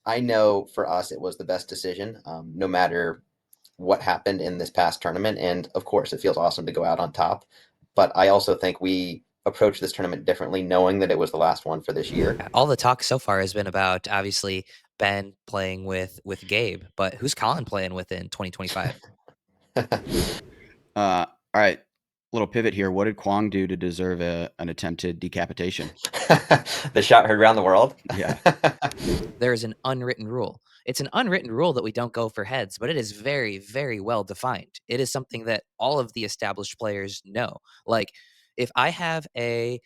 I know for us it was the best decision, no matter what happened in this past tournament. And of course, it feels awesome to go out on top. But I also think we approached this tournament differently, knowing that it was the last one for this year. All the talk so far has been about obviously Ben playing with Gabe, but who's Collin playing with in 2025? All right, little pivot here. What did Quang do to deserve an attempted decapitation? The shot heard around the world. Yeah. There is an unwritten rule. It's an unwritten rule that we don't go for heads, but it is very, very well defined. It is something that all of the established players know. Like, if I have a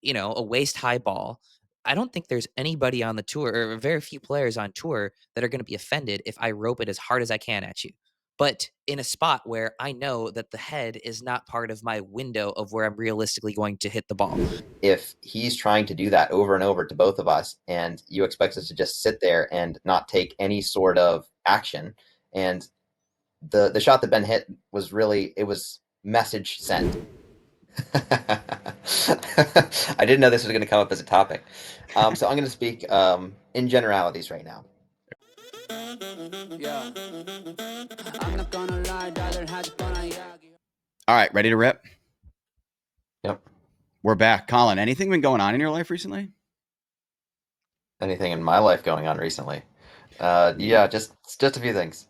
waist high ball, I don't think there's anybody on the tour or very few players on tour that are going to be offended if I rope it as hard as I can at you. But in a spot where I know that the head is not part of my window of where I'm realistically going to hit the ball. If he's trying to do that over and over to both of us, and you expect us to just sit there and not take any sort of action, and the shot that Ben hit was really, it was message sent. I didn't know this was going to come up as a topic. So I'm going to speak in generalities right now. Yeah. I'm not gonna lie, all right, ready to rip? Yep. We're back. Collin, anything been going on in your life recently? Anything in my life going on recently? Yeah, just a few things.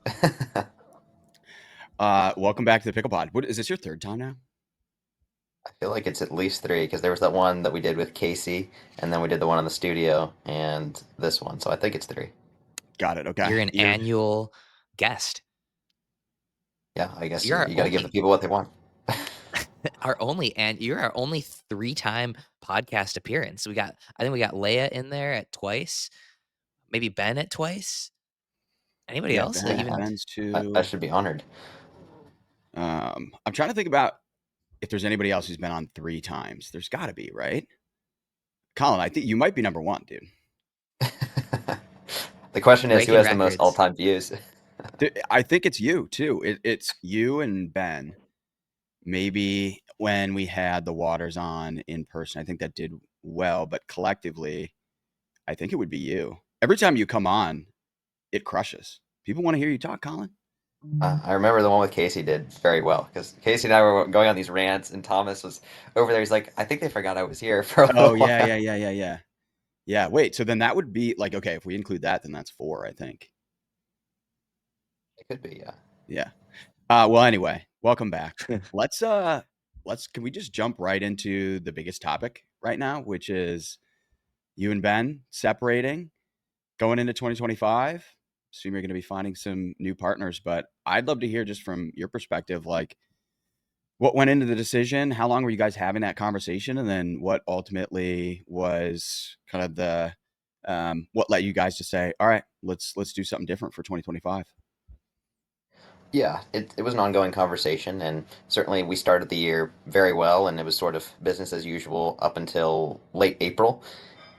Welcome back to the PicklePod. What is this, your third time now? I feel like it's at least three because there was that one that we did with Casey, and then we did the one in the studio, and this one. So I think it's three. Got it. Okay. You're an annual guest. Yeah, I guess You're you our got to give the people what they want. you're our only 3-time podcast appearance. I think we got Leia in there at twice, maybe Ben at twice. Anybody Yeah, else? Ben's I too. should be honored. I'm trying to think about if there's anybody else who's been on 3 times. There's got to be, right? Collin, I think you might be number one, dude. The question is, who Breaking has the most records. all-time views? I think it's you too. It's you and Ben. Maybe when we had the Waters on in person, I think that did well, but collectively, I think it would be you. Every time you come on, it crushes. People want to hear you talk, Collin. I remember the one with Casey did very well because Casey and I were going on these rants, and Thomas was over there. He's like, "I think they forgot I was here for a Oh little yeah, while." yeah, yeah, yeah, yeah. Yeah, wait. So then that would be like, okay, if we include that, then that's 4, I think. It could be, yeah. Yeah. Well, anyway, welcome back. Can we just jump right into the biggest topic right now, which is you and Ben separating, going into 2025. Assume you're going to be finding some new partners, but I'd love to hear just from your perspective, like what went into the decision, how long were you guys having that conversation, and then what ultimately was kind of the what led you guys to say, all right, let's do something different for 2025. Yeah, it was an ongoing conversation, and certainly we started the year very well, and it was sort of business as usual up until late April.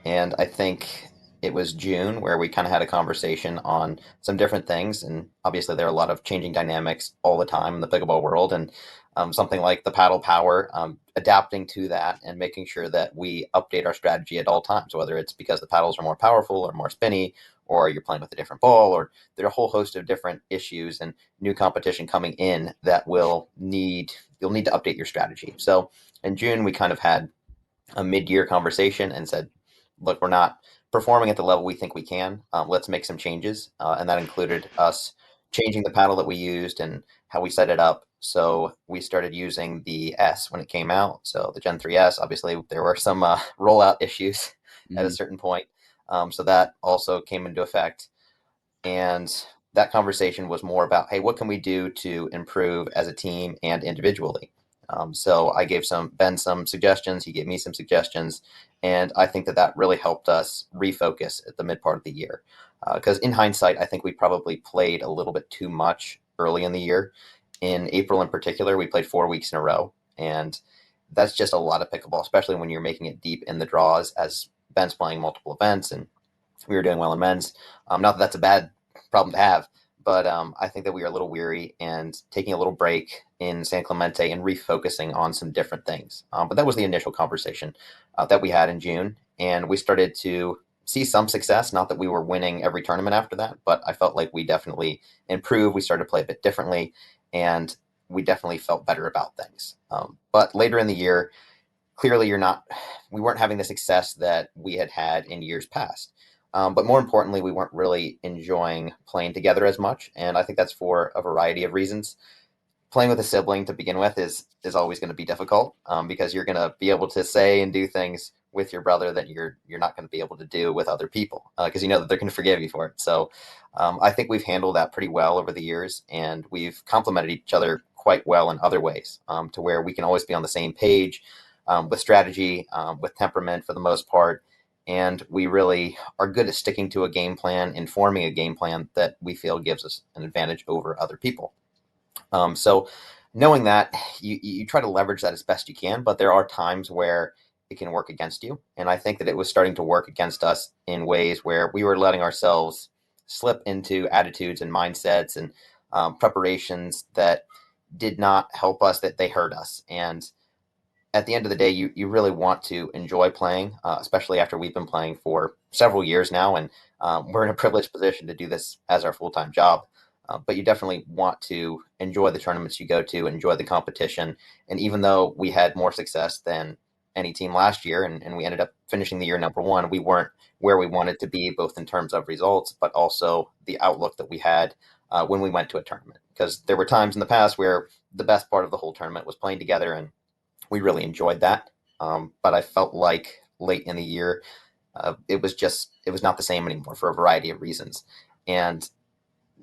And I think it was June where we kind of had a conversation on some different things. And obviously, there are a lot of changing dynamics all the time in the pickleball world. And something like the paddle power, adapting to that and making sure that we update our strategy at all times, whether it's because the paddles are more powerful or more spinny, or you're playing with a different ball, or there are a whole host of different issues and new competition coming in that you'll need to update your strategy. So in June, we kind of had a mid-year conversation and said, look, we're not performing at the level we think we can. Let's make some changes. And that included us changing the paddle that we used and how we set it up. So we started using the S when it came out. So the Gen 3S, obviously, there were some rollout issues at a Mm-hmm. certain point. So that also came into effect. And that conversation was more about, hey, what can we do to improve as a team and individually? So I gave Ben some suggestions. He gave me some suggestions, and I think that really helped us refocus at the mid part of the year. Because in hindsight, I think we probably played a little bit too much early in the year. In April, in particular, we played 4 weeks in a row, and that's just a lot of pickleball, especially when you're making it deep in the draws. As Ben's playing multiple events, and we were doing well in men's. Not that that's a bad problem to have, but I think that we are a little weary and taking a little break in San Clemente and refocusing on some different things. But that was the initial conversation that we had in June, and we started to see some success. Not that we were winning every tournament after that, but I felt like we definitely improved. We started to play a bit differently, and we definitely felt better about things. But later in the year, clearly we weren't having the success that we had had in years past. But more importantly, we weren't really enjoying playing together as much, and I think that's for a variety of reasons. Playing with a sibling to begin with is always going to be difficult, because you're going to be able to say and do things with your brother that you're not going to be able to do with other people, because you know that they're going to forgive you for it. So I think we've handled that pretty well over the years, and we've complemented each other quite well in other ways, to where we can always be on the same page, with strategy, with temperament for the most part. And we really are good at sticking to a game plan and forming a game plan that we feel gives us an advantage over other people. So knowing that, you try to leverage that as best you can, but there are times where it can work against you. And I think that it was starting to work against us in ways where we were letting ourselves slip into attitudes and mindsets and preparations that did not help us, that they hurt us. And at the end of the day, you really want to enjoy playing, especially after we've been playing for several years now, and we're in a privileged position to do this as our full time job. But you definitely want to enjoy the tournaments you go to, enjoy the competition. And even though we had more success than any team last year, and we ended up finishing the year number one, we weren't where we wanted to be, both in terms of results, but also the outlook that we had when we went to a tournament. Because there were times in the past where the best part of the whole tournament was playing together, and we really enjoyed that. But I felt like late in the year, it was not the same anymore for a variety of reasons. And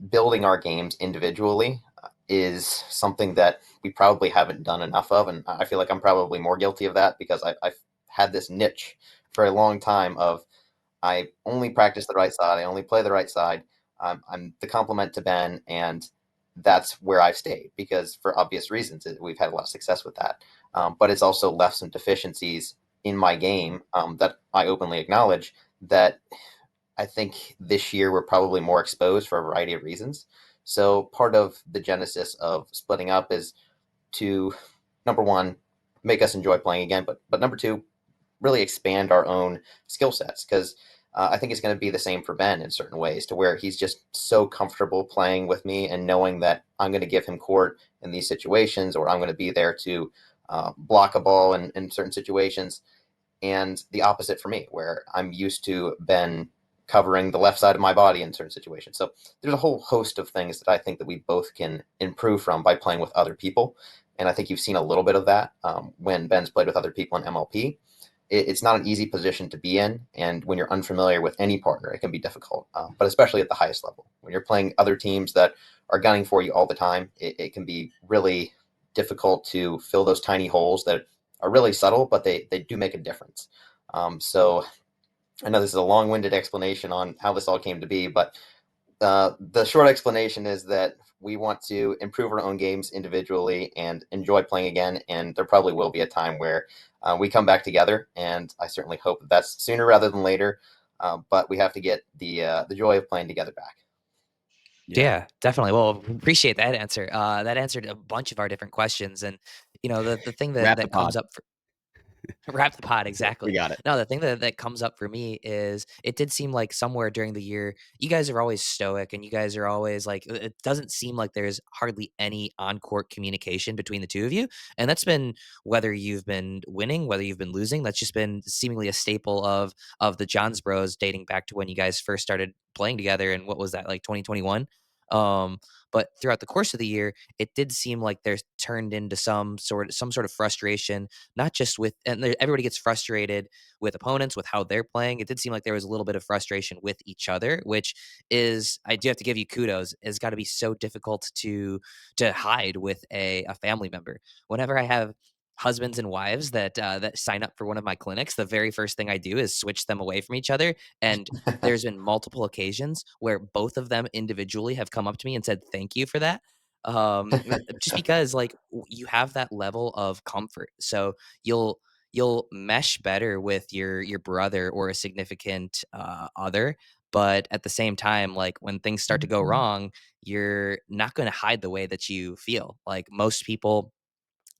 building our games individually is something that we probably haven't done enough of, and I feel like I'm probably more guilty of that because I've had this niche for a long time of I only practice the right side. I only play the right side. I'm the complement to Ben, and that's where I've stayed because, for obvious reasons, we've had a lot of success with that. But it's also left some deficiencies in my game, that I openly acknowledge. That I think this year we're probably more exposed for a variety of reasons. So part of the genesis of splitting up is to, number one, make us enjoy playing again, but number two, really expand our own skill sets, because I think it's going to be the same for Ben in certain ways, to where he's just so comfortable playing with me and knowing that I'm going to give him court in these situations, or I'm going to be there to block a ball in certain situations, and the opposite for me, where I'm used to Ben covering the left side of my body in certain situations. So there's a whole host of things that I think that we both can improve from by playing with other people. And I think you've seen a little bit of that when Ben's played with other people in MLP. It's not an easy position to be in, and when you're unfamiliar with any partner, it can be difficult. But especially at the highest level, when you're playing other teams that are gunning for you all the time, it can be really difficult to fill those tiny holes that are really subtle, but they do make a difference. So I know this is a long-winded explanation on how this all came to be, but the short explanation is that we want to improve our own games individually and enjoy playing again. And there probably will be a time where we come back together, and I certainly hope that that's sooner rather than later. But we have to get the joy of playing together back. Yeah. Yeah, definitely. Well, appreciate that answer. That answered a bunch of our different questions, and the thing that Wrap the that comes pod. up for wrap the pot, We exactly. got it. No, the thing that comes up for me is it did seem like somewhere during the year, you guys are always stoic and you guys are always like, it doesn't seem like there's hardly any on court communication between the two of you. And that's been whether you've been winning, whether you've been losing, that's just been seemingly a staple of the Johns Bros dating back to when you guys first started playing together. And what was that, like 2021? Um, but throughout the course of the year, it did seem like there's turned into some sort of frustration, not just with everybody gets frustrated with opponents with how they're playing. It did seem like there was a little bit of frustration with each other, which is, I do have to give you kudos, has got to be so difficult to hide with a family member. Whenever I have husbands and wives that sign up for one of my clinics, the very first thing I do is switch them away from each other. And there's been multiple occasions where both of them individually have come up to me and said thank you for that. Just because like you have that level of comfort, so you'll you'll mesh better with your brother or a significant other. But at the same time, like when things start to go wrong, you're not going to hide the way that you feel. Like most people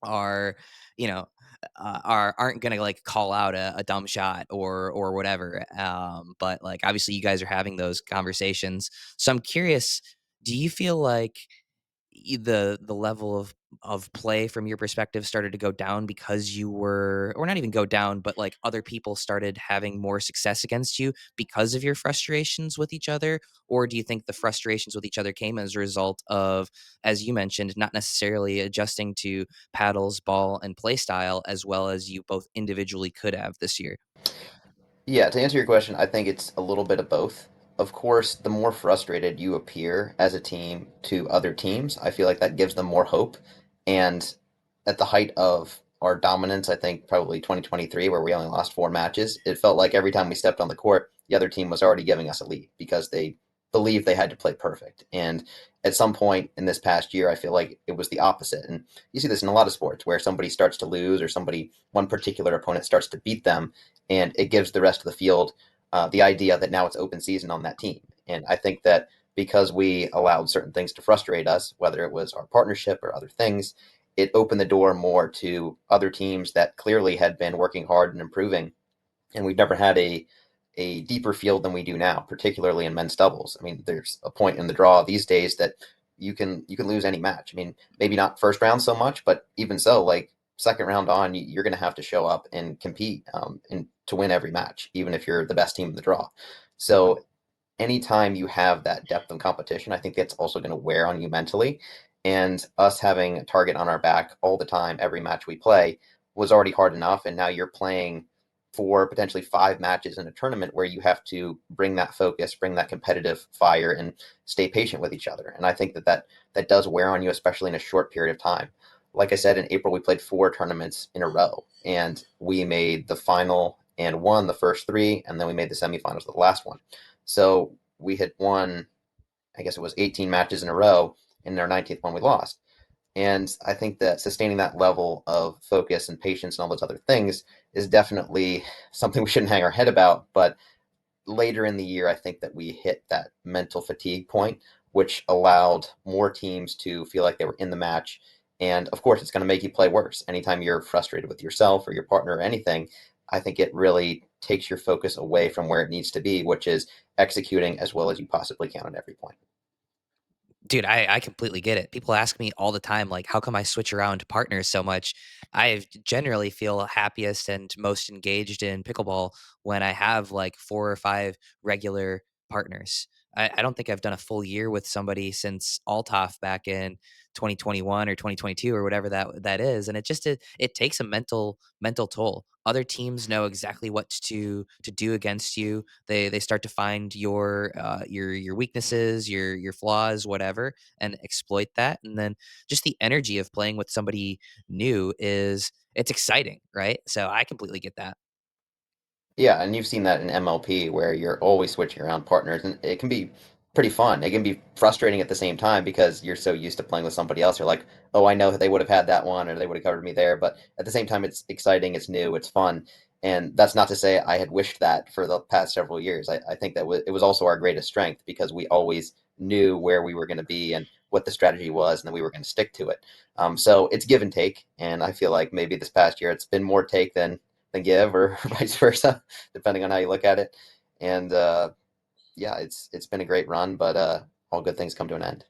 are, you know, aren't gonna like call out a dumb shot or whatever. But like obviously you guys are having those conversations. So I'm curious, do you feel like the level of play from your perspective started to go down because you were, or not even go down, but like other people started having more success against you because of your frustrations with each other? Or do you think the frustrations with each other came as a result of, as you mentioned, not necessarily adjusting to paddles, ball, and play style as well as you both individually could have this year? Yeah, to answer your question, I think it's a little bit of both. Of course, the more frustrated you appear as a team to other teams, I feel like that gives them more hope. And at the height of our dominance, I think probably 2023, where we only lost 4 matches, it felt like every time we stepped on the court, the other team was already giving us a lead because they believed they had to play perfect. And at some point in this past year, I feel like it was the opposite. And you see this in a lot of sports where somebody starts to lose or one particular opponent starts to beat them, and it gives the rest of the field the idea that now it's open season on that team. And I think that because we allowed certain things to frustrate us, whether it was our partnership or other things, it opened the door more to other teams that clearly had been working hard and improving. And we've never had a deeper field than we do now, particularly in men's doubles. I mean, there's a point in the draw these days that you can lose any match. I mean, maybe not first round so much, but even so, like second round on, you're going to have to show up and compete and to win every match, even if you're the best team in the draw. So anytime you have that depth of competition, I think that's also going to wear on you mentally. And us having a target on our back all the time, every match we play, was already hard enough. And now you're playing 4, potentially 5 matches in a tournament where you have to bring that focus, bring that competitive fire, and stay patient with each other. And I think that does wear on you, especially in a short period of time. Like I said, in April, we played 4 tournaments in a row, and we made the final and won the first 3, and then we made the semifinals of the last one. So we had won, I guess it was 18 matches in a row, and in our 19th one we lost. And I think that sustaining that level of focus and patience and all those other things is definitely something we shouldn't hang our head about. But later in the year, I think that we hit that mental fatigue point, which allowed more teams to feel like they were in the match. And of course, it's going to make you play worse. Anytime you're frustrated with yourself or your partner or anything, I think it really takes your focus away from where it needs to be, which is executing as well as you possibly can on every point. Dude, I completely get it. People ask me all the time, like, how come I switch around partners so much? I generally feel happiest and most engaged in pickleball when I have like 4 or 5 regular partners. I don't think I've done a full year with somebody since Althoff back in 2021 or 2022 or whatever that is, and it takes a mental toll. Other teams know exactly what to do against you. They start to find your weaknesses, your flaws, whatever, and exploit that. And then just the energy of playing with somebody new is it's exciting, right? So I completely get that. Yeah, and you've seen that in MLP where you're always switching around partners, and it can be pretty fun. It can be frustrating at the same time because you're so used to playing with somebody else. You're like, oh, I know they would have had that one, or they would have covered me there. But at the same time, it's exciting, it's new, it's fun. And that's not to say I had wished that for the past several years. I think it was also our greatest strength because we always knew where we were going to be and what the strategy was, and then we were going to stick to it. So it's give and take. And I feel like maybe this past year it's been more take than give, or vice versa, depending on how you look at it. And yeah, it's been a great run, but all good things come to an end.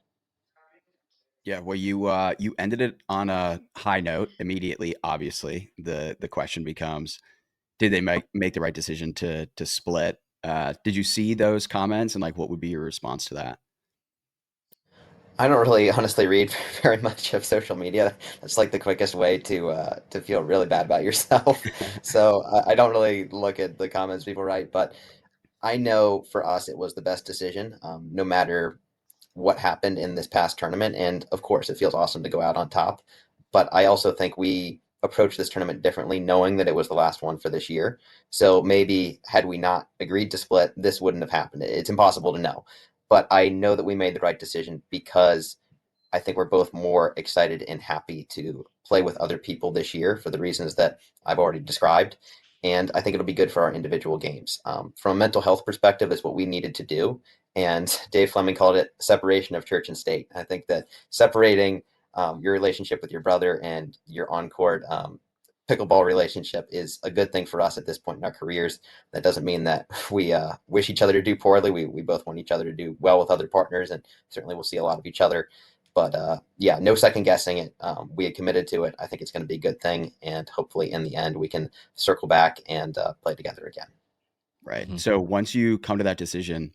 Yeah, well, you ended it on a high note immediately. Obviously, the question becomes, did they make the right decision to split? Did you see those comments, and like, what would be your response to that? I don't really honestly read very much of social media. That's like the quickest way to feel really bad about yourself. So I don't really look at the comments people write, but I know for us it was the best decision, no matter what happened in this past tournament. And of course, it feels awesome to go out on top. But I also think we approached this tournament differently, knowing that it was the last one for this year. So maybe had we not agreed to split, this wouldn't have happened. It's impossible to know. But I know that we made the right decision because I think we're both more excited and happy to play with other people this year for the reasons that I've already described. And I think it'll be good for our individual games. From a mental health perspective, is what we needed to do. And Dave Fleming called it separation of church and state. I think that separating your relationship with your brother and your on court pickleball relationship is a good thing for us at this point in our careers. That doesn't mean that we wish each other to do poorly. We both want each other to do well with other partners, and certainly we'll see a lot of each other. But yeah, no second guessing it. We had committed to it. I think it's going to be a good thing, and hopefully in the end we can circle back and play together again. Right. Mhm. So once you come to that decision,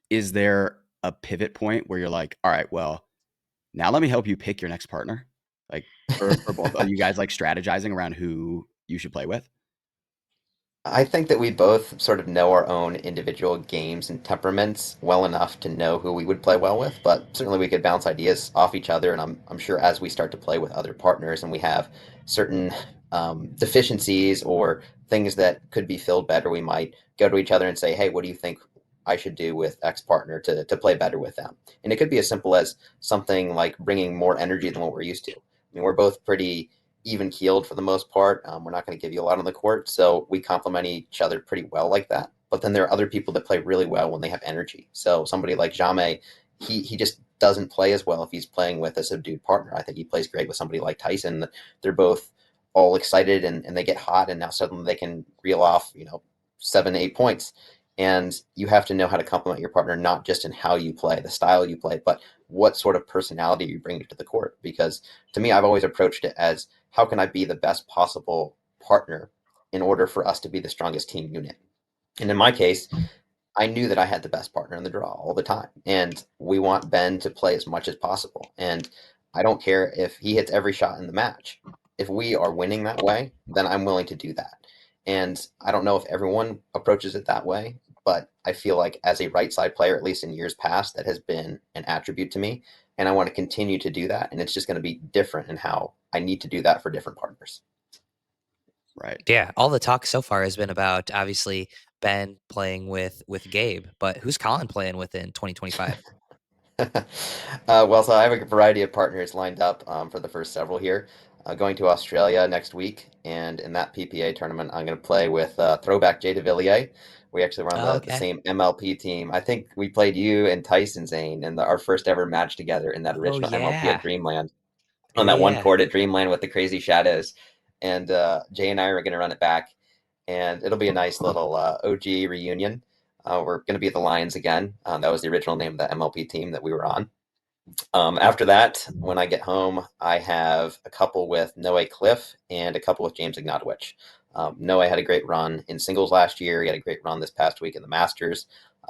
is there a pivot point where you're like, all right, well, now let me help you pick your next partner? Like for both, are you guys like strategizing around who you should play with? I think that we both sort of know our own individual games and temperaments well enough to know who we would play well with, but certainly we could bounce ideas off each other. And I'm sure as we start to play with other partners and we have certain deficiencies or things that could be filled better, we might go to each other and say, hey, what do you think I should do with X partner to play better with them? And it could be as simple as something like bringing more energy than what we're used to. I mean, we're both pretty even keeled for the most part. We're not going to give you a lot on the court, so we complement each other pretty well like that. But then there are other people that play really well when they have energy. So somebody like Jame, he just doesn't play as well if he's playing with a subdued partner. I think he plays great with somebody like Tyson. They're both all excited and they get hot, and now suddenly they can reel off 7 8 points. And you have to know how to complement your partner, not just in how you play, the style you play, but what sort of personality you bring to the court. Because to me, I've always approached it as how can I be the best possible partner in order for us to be the strongest team unit? And in my case, I knew that I had the best partner in the draw all the time. And we want Ben to play as much as possible. And I don't care if he hits every shot in the match. If we are winning that way, then I'm willing to do that. And I don't know if everyone approaches it that way, but I feel like as a right side player, at least in years past, that has been an attribute to me. And I want to continue to do that. And it's just going to be different in how I need to do that for different partners. Right. Yeah, all the talk so far has been about obviously Ben playing with Gabe, but who's Collin playing with in 2025? Well, so I have a variety of partners lined up for the first several here. Going to Australia next week, and in that PPA tournament, I'm going to play with throwback Jay DeVilliers. We actually were on Oh, the okay. same MLP team. I think we played you and Tyson Zane in our first ever match together in that Oh original MLP at yeah. Dreamland on Yeah, that one yeah. court at Dreamland with the crazy shadows. And Jay and I are going to run it back, and it'll be a nice little OG reunion. We're going to be the Lions again. That was the original name of the MLP team that we were on. After that, when I get home, I have a couple with Noe Cliff and a couple with James Ignatowicz. Noe had a great run in singles last year. He had a great run this past week in the Masters,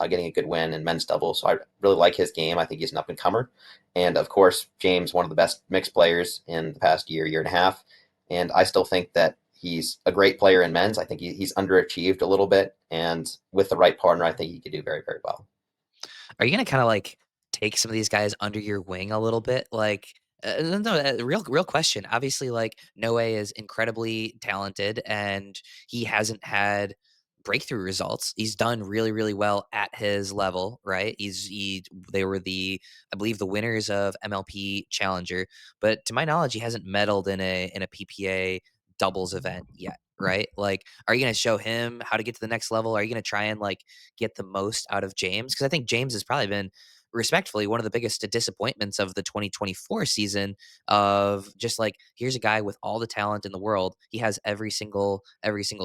getting a good win in men's doubles. So I really like his game. I think he's an up and comer. And of course, James, one of the best mixed players in the past year and a half. And I still think that he's a great player in men's. I think he's underachieved a little bit. And with the right partner, I think he could do very, very well. Are you gonna kind of like take some of these guys under your wing a little bit? Like, no, real question. Obviously, like Noe is incredibly talented, and he hasn't had breakthrough results. He's done really well at his level, right? They were I believe the winners of MLP Challenger, but to my knowledge, he hasn't medaled in a PPA doubles event yet. Right? Like, are you going to show him how to get to the next level? Are you going to try and like get the most out of James? Because I think James has probably been, respectfully, one of the biggest disappointments of the 2024 season. Of just like, here's a guy with all the talent in the world. He has every single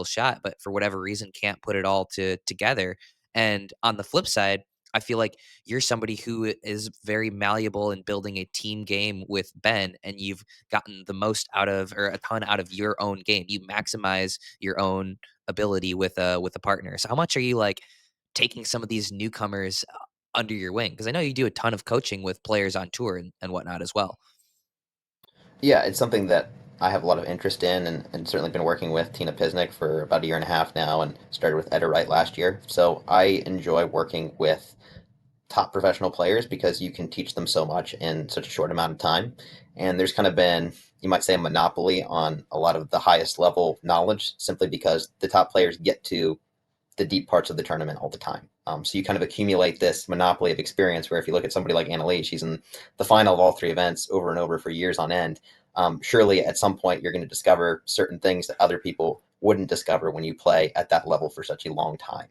shot, but for whatever reason, can't put it all together. And on the flip side, I feel like you're somebody who is very malleable in building a team game with Ben, and you've gotten the most out of, or a ton out of your own game. You maximize your own ability with a partner. So how much are you like taking some of these newcomers under your wing? Because I know you do a ton of coaching with players on tour and whatnot as well. Yeah, it's something that I have a lot of interest in, and certainly been working with Tina Pisnik for about a year and a half now, and started with Etta Wright last year. So I enjoy working with top professional players because you can teach them so much in such a short amount of time. And there's kind of been, you might say, a monopoly on a lot of the highest level knowledge simply because the top players get to the deep parts of the tournament all the time. So you kind of accumulate this monopoly of experience where if you look at somebody like Annalise, she's in the final of all three events over and over for years on end. Surely at some point you're going to discover certain things that other people wouldn't discover when you play at that level for such a long time.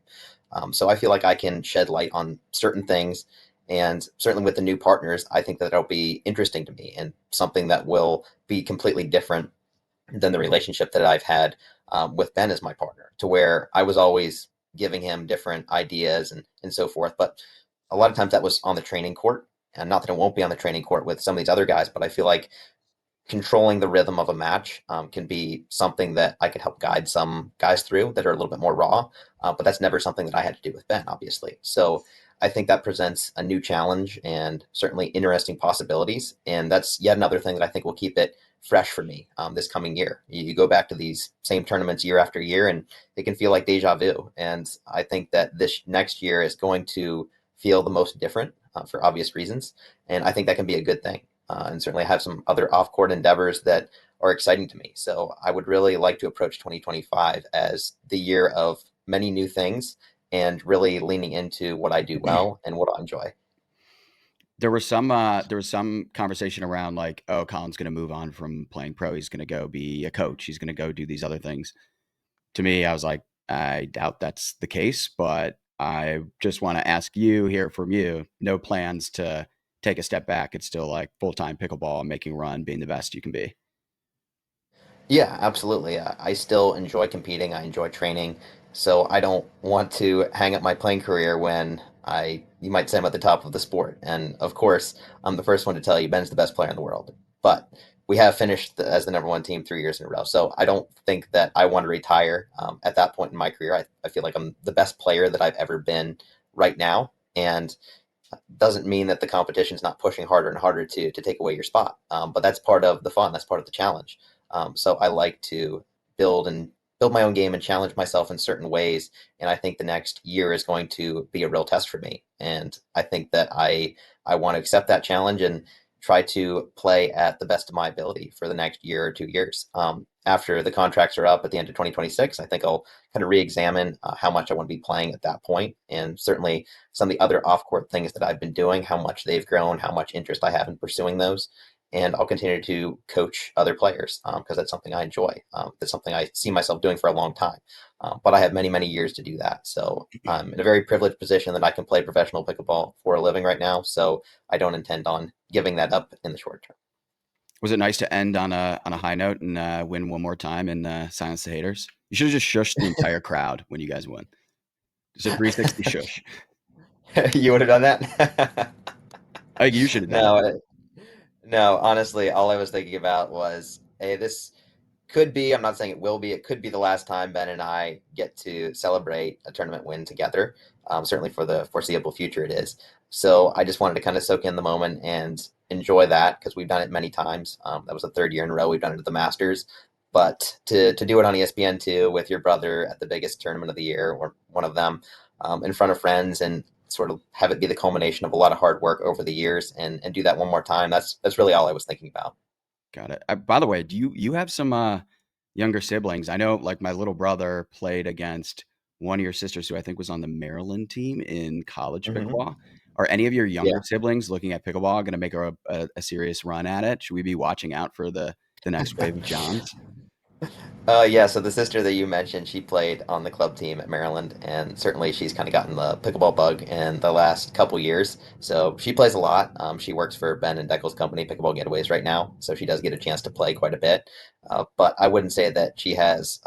So I feel like I can shed light on certain things. And certainly with the new partners, I think that it'll be interesting to me and something that will be completely different than the relationship that I've had with Ben as my partner, to where I was always giving him different ideas and so forth. But a lot of times that was on the training court. And not that it won't be on the training court with some of these other guys, but I feel like controlling the rhythm of a match can be something that I could help guide some guys through that are a little bit more raw. But that's never something that I had to do with Ben, obviously. So I think that presents a new challenge and certainly interesting possibilities. And that's yet another thing that I think will keep it fresh for me this coming year. You go back to these same tournaments year after year, and it can feel like deja vu. And I think that this next year is going to feel the most different for obvious reasons. And I think that can be a good thing, and certainly have some other off-court endeavors that are exciting to me. So I would really like to approach 2025 as the year of many new things and really leaning into what I do well and what I enjoy. There was some conversation around like, oh, Colin's going to move on from playing pro. He's going to go be a coach. He's going to go do these other things. To me, I was like, I doubt that's the case, but I just want to ask you, hear it from you. No plans to take a step back. It's still like full time pickleball, making a run, being the best you can be. Yeah, absolutely. I still enjoy competing. I enjoy training. So I don't want to hang up my playing career when you might say I'm at the top of the sport. And of course, I'm the first one to tell you Ben's the best player in the world. But we have finished as the number one team 3 years in a row. So I don't think that I want to retire at that point in my career. I feel like I'm the best player that I've ever been right now. And doesn't mean that the competition's not pushing harder and harder to take away your spot. But that's part of the fun. That's part of the challenge. So I like to build and build my own game and challenge myself in certain ways. And I think the next year is going to be a real test for me. And I think that I want to accept that challenge and try to play at the best of my ability for the next year or 2 years. After the contracts are up at the end of 2026, I think I'll kind of re-examine how much I want to be playing at that point, and certainly some of the other off-court things that I've been doing, how much they've grown, how much interest I have in pursuing those. And I'll continue to coach other players because that's something I enjoy. That's something I see myself doing for a long time. But I have many, many years to do that. So I'm in a very privileged position that I can play professional pickleball for a living right now. So I don't intend on giving that up in the short term. Was it nice to end on a high note and win one more time and silence the haters? You should have just shushed the entire crowd when you guys won. Just a 360 shush. You would have done that? I think you should have done it. No, no, honestly, all I was thinking about was, hey, this could be, I'm not saying it will be, it could be the last time Ben and I get to celebrate a tournament win together. Certainly for the foreseeable future, it is. So I just wanted to kind of soak in the moment and enjoy that because we've done it many times. That was the third year in a row we've done it at the Masters. But to do it on ESPN2 with your brother at the biggest tournament of the year, or one of them, in front of friends, and sort of have it be the culmination of a lot of hard work over the years, and do that one more time. That's really all I was thinking about. Got it. By the way, do you have some younger siblings? I know, like my little brother played against one of your sisters, who I think was on the Maryland team in college Hmm. pickleball. Are any of your Yeah. younger siblings looking at pickleball going to make a serious run at it? Should we be watching out for the next wave of Johns? Yeah, so the sister that you mentioned, she played on the club team at Maryland, and certainly she's kind of gotten the pickleball bug in the last couple years. So she plays a lot. She works for Ben and Deckel's company, Pickleball Getaways, right now, so she does get a chance to play quite a bit. But I wouldn't say that she has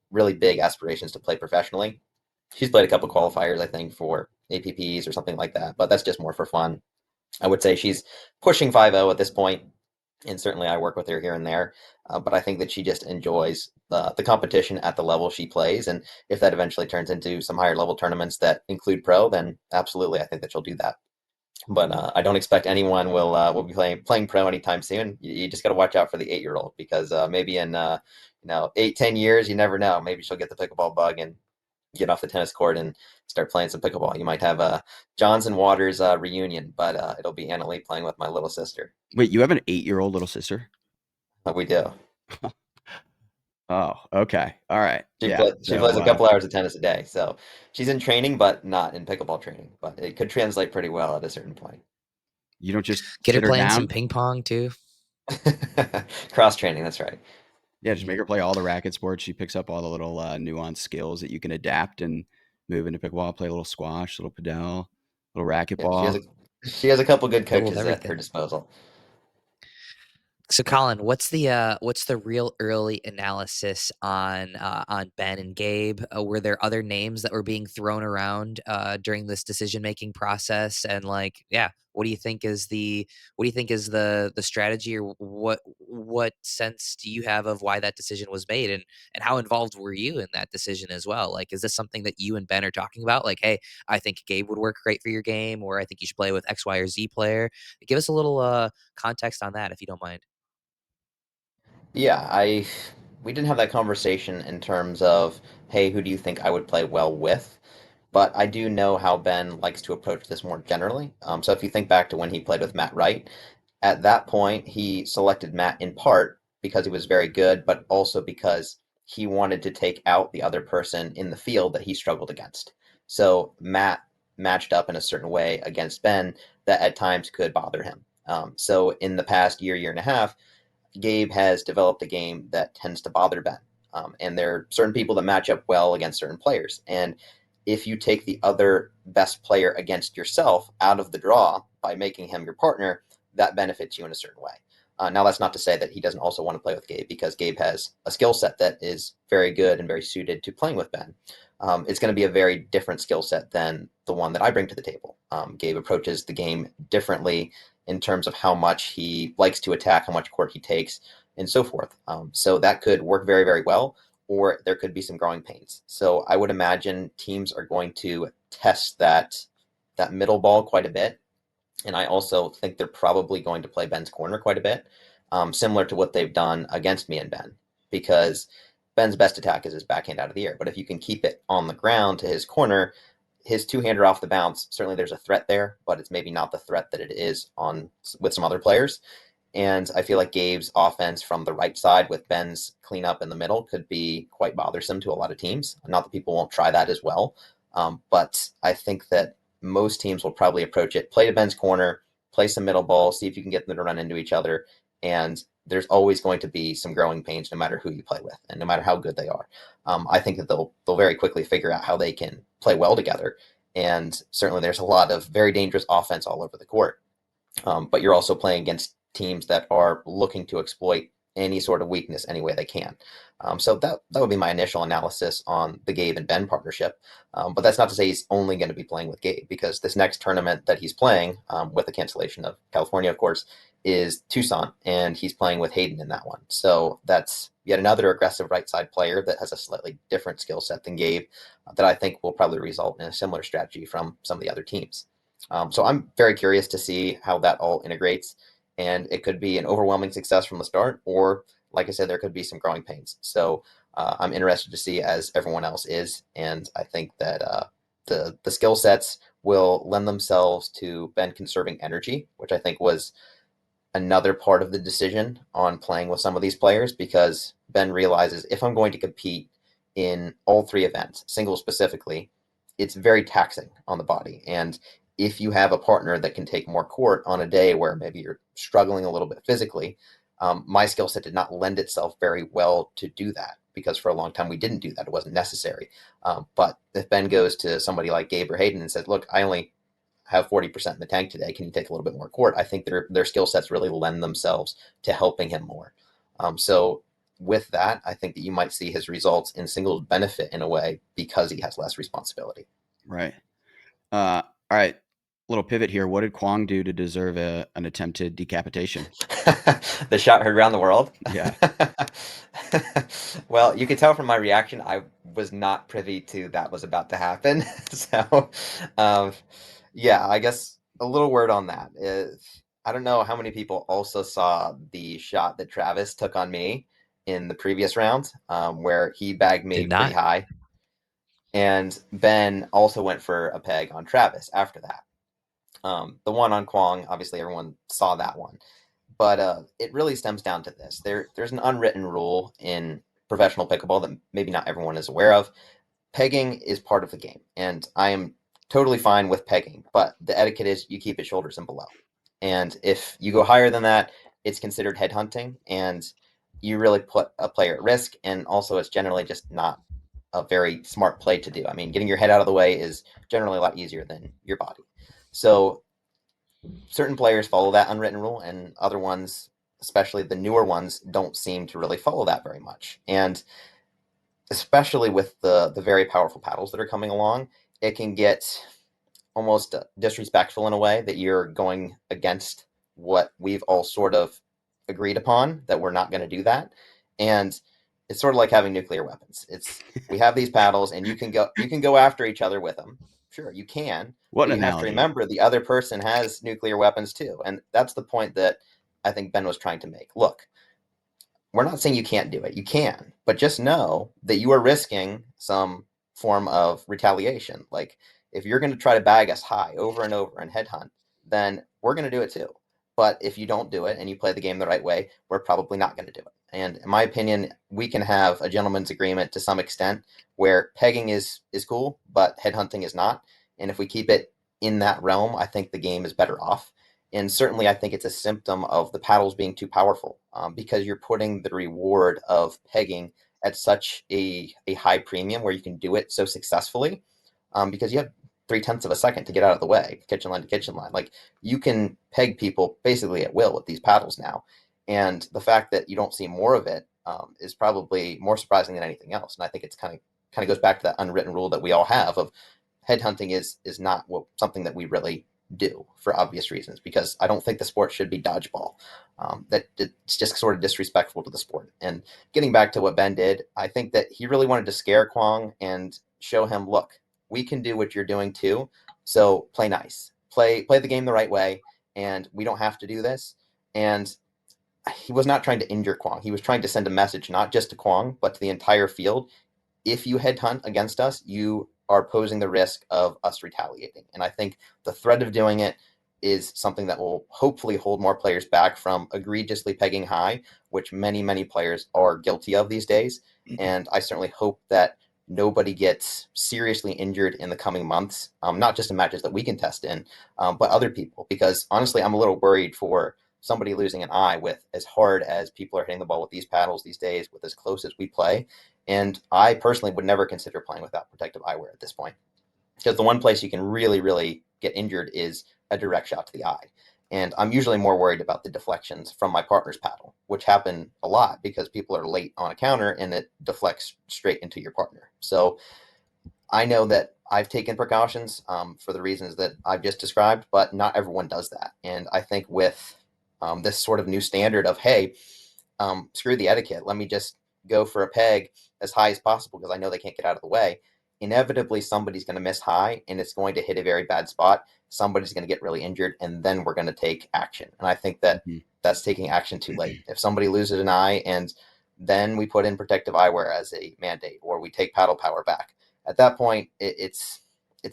really big aspirations to play professionally. She's played a couple qualifiers, I think, for APPs or something like that, but that's just more for fun. I would say she's pushing 5-0 at this point, and certainly I work with her here and there. But I think that she just enjoys the competition at the level she plays, and if that eventually turns into some higher level tournaments that include pro, then absolutely, I think that she'll do that. But I don't expect anyone will be playing pro anytime soon. You just got to watch out for the 8-year old because maybe in 8-10 years, you never know. Maybe she'll get the pickleball bug and get off the tennis court and start playing some pickleball. You might have a Johns and Waters reunion, but it'll be Anna Lee playing with my little sister. Wait, you have an 8-year-old little sister? We do. Oh, okay. All right. She Yeah. play, she plays So a couple hours of tennis a day, so she's in training, but not in pickleball training. But it could translate pretty well at a certain point. you don't just Get her sit her playing some down. ping pong too. Cross training, that's right. Yeah, just make Mhm. her play all the racket sports. She picks up all the little nuanced skills that you can adapt and move into pickleball. Play a little squash, little padel, little Yeah, she has racquetball. a she has a couple good Little of coaches at her everything. disposal. So Collin, what's the real early analysis on Ben and Gabe? Were there other names that were being thrown around during this decision making process? And like, yeah, what do you think is the strategy, or what sense do you have of why that decision was made, and how involved were you in that decision as well? Like, is this something that you and Ben are talking about? Like, hey, I think Gabe would work great for your game, or I think you should play with X, Y, or Z player. Give us a little context on that if you don't mind. Yeah, I we didn't have that conversation in terms of, hey, who do you think I would play well with? But I do know how Ben likes to approach this more generally. So if you think back to when he played with Matt Wright, at that point he selected Matt in part because he was very good, but also because he wanted to take out the other person in the field that he struggled against. So Matt matched up in a certain way against Ben that at times could bother him. So in the past year and a half, Gabe has developed a game that tends to bother Ben. And there are certain people that match up well against certain players. And if you take the other best player against yourself out of the draw by making him your partner, that benefits you in a certain way. Now, that's not to say that he doesn't also want to play with Gabe, because Gabe has a skill set that is very good and very suited to playing with Ben. It's going to be a very different skill set than the one that I bring to the table. Gabe approaches the game differently in terms of how much he likes to attack, how much court he takes, and so forth. So that could work very, very well, or there could be some growing pains. So I would imagine teams are going to test that middle ball quite a bit, and I also think they're probably going to play Ben's corner quite a bit, similar to what they've done against me and Ben, because Ben's best attack is his backhand out of the air. But if you can keep it on the ground to his corner, his two-hander off the bounce, certainly there's a threat there, but it's maybe not the threat that it is on with some other players. And I feel like Gabe's offense from the right side with Ben's cleanup in the middle could be quite bothersome to a lot of teams. Not that people won't try that as well, but I think that most teams will probably approach it, play to Ben's corner, play some middle ball, see if you can get them to run into each other. And there's always going to be some growing pains no matter who you play with and no matter how good they are. I think that they'll very quickly figure out how they can play well together. And certainly there's a lot of very dangerous offense all over the court. But you're also playing against teams that are looking to exploit any sort of weakness any way they can. So that would be my initial analysis on the Gabe and Ben partnership. But that's not to say he's only going to be playing with Gabe, because this next tournament that he's playing, with the cancellation of California, of course, is Tucson, and he's playing with Hayden in that one. So that's yet another aggressive right side player that has a slightly different skill set than Gabe, that I think will probably result in a similar strategy from some of the other teams. So I'm very curious to see how that all integrates, and it could be an overwhelming success from the start, or like I said, there could be some growing pains. So I'm interested to see, as everyone else is, and I think that the skill sets will lend themselves to Ben conserving energy, which I think was another part of the decision on playing with some of these players, because Ben realizes if I'm going to compete in all three events, singles specifically, it's very taxing on the body. And if you have a partner that can take more court on a day where maybe you're struggling a little bit physically, my skill set did not lend itself very well to do that, because for a long time we didn't do that. It wasn't necessary. But if Ben goes to somebody like Gabe or Hayden and says, look, I only have 40% in the tank today. Can you take a little bit more court? I think their skill sets really lend themselves to helping him more. So with that, I think that you might see his results in singles benefit in a way because he has less responsibility. Right. All right. Little pivot here. What did Quang do to deserve an attempted decapitation? The shot heard around the world. Yeah. Well, you could tell from my reaction, I was not privy to that was about to happen. So, um, yeah, I guess a little word on that is, I don't know how many people also saw the shot that Travis took on me in the previous round, where he bagged me Did pretty not. high, and Ben also went for a peg on Travis after that. The one on Quang, obviously everyone saw that one, but it really stems down to this. There's an unwritten rule in professional pickleball that maybe not everyone is aware of. Pegging is part of the game, and I am totally fine with pegging, but the etiquette is you keep it shoulders and below. And if you go higher than that, it's considered headhunting, and you really put a player at risk, and also it's generally just not a very smart play to do. I mean, getting your head out of the way is generally a lot easier than your body. So certain players follow that unwritten rule, and other ones especially the newer ones, don't seem to really follow that very much. And especially with the very powerful paddles that are coming along, it can get almost disrespectful in a way that you're going against what we've all sort of agreed upon, that we're not going to do that. And it's sort of like having nuclear weapons. It's we have these paddles and you can go after each other with them. Sure, you can, What but an you have to analogy. remember the other person has nuclear weapons too. And that's the point that I think Ben was trying to make. Look, we're not saying you can't do it. You can, but just know that you are risking some form of retaliation. Like if you're going to try to bag us high over and over and headhunt, then we're going to do it too. But if you don't do it and you play the game the right way, we're probably not going to do it. And in my opinion, we can have a gentleman's agreement to some extent where pegging is cool, but headhunting is not. And if we keep it in that realm, I think the game is better off. And certainly, I think it's a symptom of the paddles being too powerful, because you're putting the reward of pegging at such a high premium where you can do it so successfully, because you have 3/10 of a second to get out of the way, kitchen line to kitchen line. Like you can peg people basically at will with these paddles now. And the fact that you don't see more of it is probably more surprising than anything else. And I think it's kind of goes back to that unwritten rule that we all have of headhunting is not something that we really do for obvious reasons, because I don't think the sport should be dodgeball. That it's just sort of disrespectful to the sport. And getting back to what Ben did, I think that he really wanted to scare Quang and show him, look, we can do what you're doing too. So play nice, play the game the right way, and we don't have to do this. And he was not trying to injure Quang. He was trying to send a message not just to Quang but to the entire field. If you headhunt against us, you are posing the risk of us retaliating. And I think the threat of doing it is something that will hopefully hold more players back from egregiously pegging high, which many, many players are guilty of these days. And I certainly hope that nobody gets seriously injured in the coming months, not just in matches that we can test in, but other people. Because honestly, I'm a little worried for somebody losing an eye with as hard as people are hitting the ball with these paddles these days, with as close as we play. And I personally would never consider playing without protective eyewear at this point, because the one place you can really, really get injured is a direct shot to the eye. And I'm usually more worried about the deflections from my partner's paddle, which happen a lot because people are late on a counter and it deflects straight into your partner. So I know that I've taken precautions, for the reasons that I've just described, but not everyone does that. And I think with this sort of new standard of, hey, screw the etiquette, let me just go for a peg as high as possible because I know they can't get out of the way. Inevitably, somebody's going to miss high and it's going to hit a very bad spot. Somebody's going to get really injured, and then we're going to take action. And I think that Mhm. that's taking action too late. If somebody loses an eye and then we put in protective eyewear as a mandate, or we take paddle power back, at that point, it's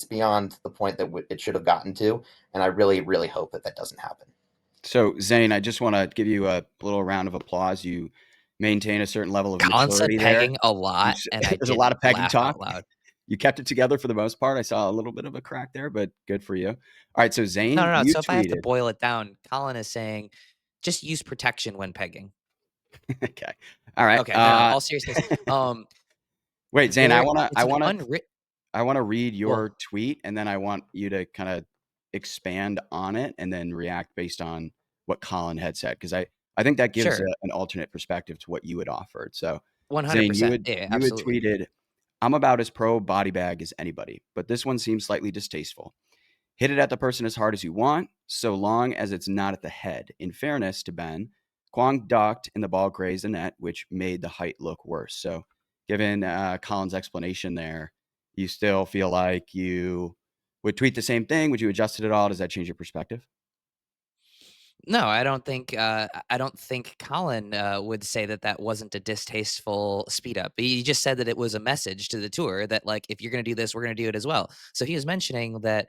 beyond the point that it should have gotten to. And I really, really hope that that doesn't happen. So, Zane, I just want to give you a little round of applause. You maintain a certain level of Colin said maturity there. pegging a lot, and I There's a lot didn't of pegging laugh talk. out loud. You kept it together for the most part. I saw a little bit of a crack there, but good for you. All right, so No, Zane, no, no. you So if I have to tweeted. boil it down, Colin is saying just use protection when pegging. Okay. All right. Okay, no, no. All seriousness, Wait, Zane, I wanna it's I an wanna unwritten. I wanna read Well, your tweet, and then I want you to kind of expand on it and then react based on what Colin had said, because I think that gives sure, an alternate perspective to what you had offered. So, Zane, 100%. Yeah, you had absolutely. tweeted, "I'm about as pro body bag as anybody, but this one seems slightly distasteful. Hit it at the person as hard as you want, so long as it's not at the head. In fairness to Ben, Quang ducked and the ball grazed the net, which made the height look worse." So, given Colin's explanation there, you still feel like you would tweet the same thing? Would you adjust it at all? Does that change your perspective? No, I don't think Colin would say that that wasn't a distasteful speed up. He just said that it was a message to the tour that like if you're going to do this, we're going to do it as well. So he was mentioning that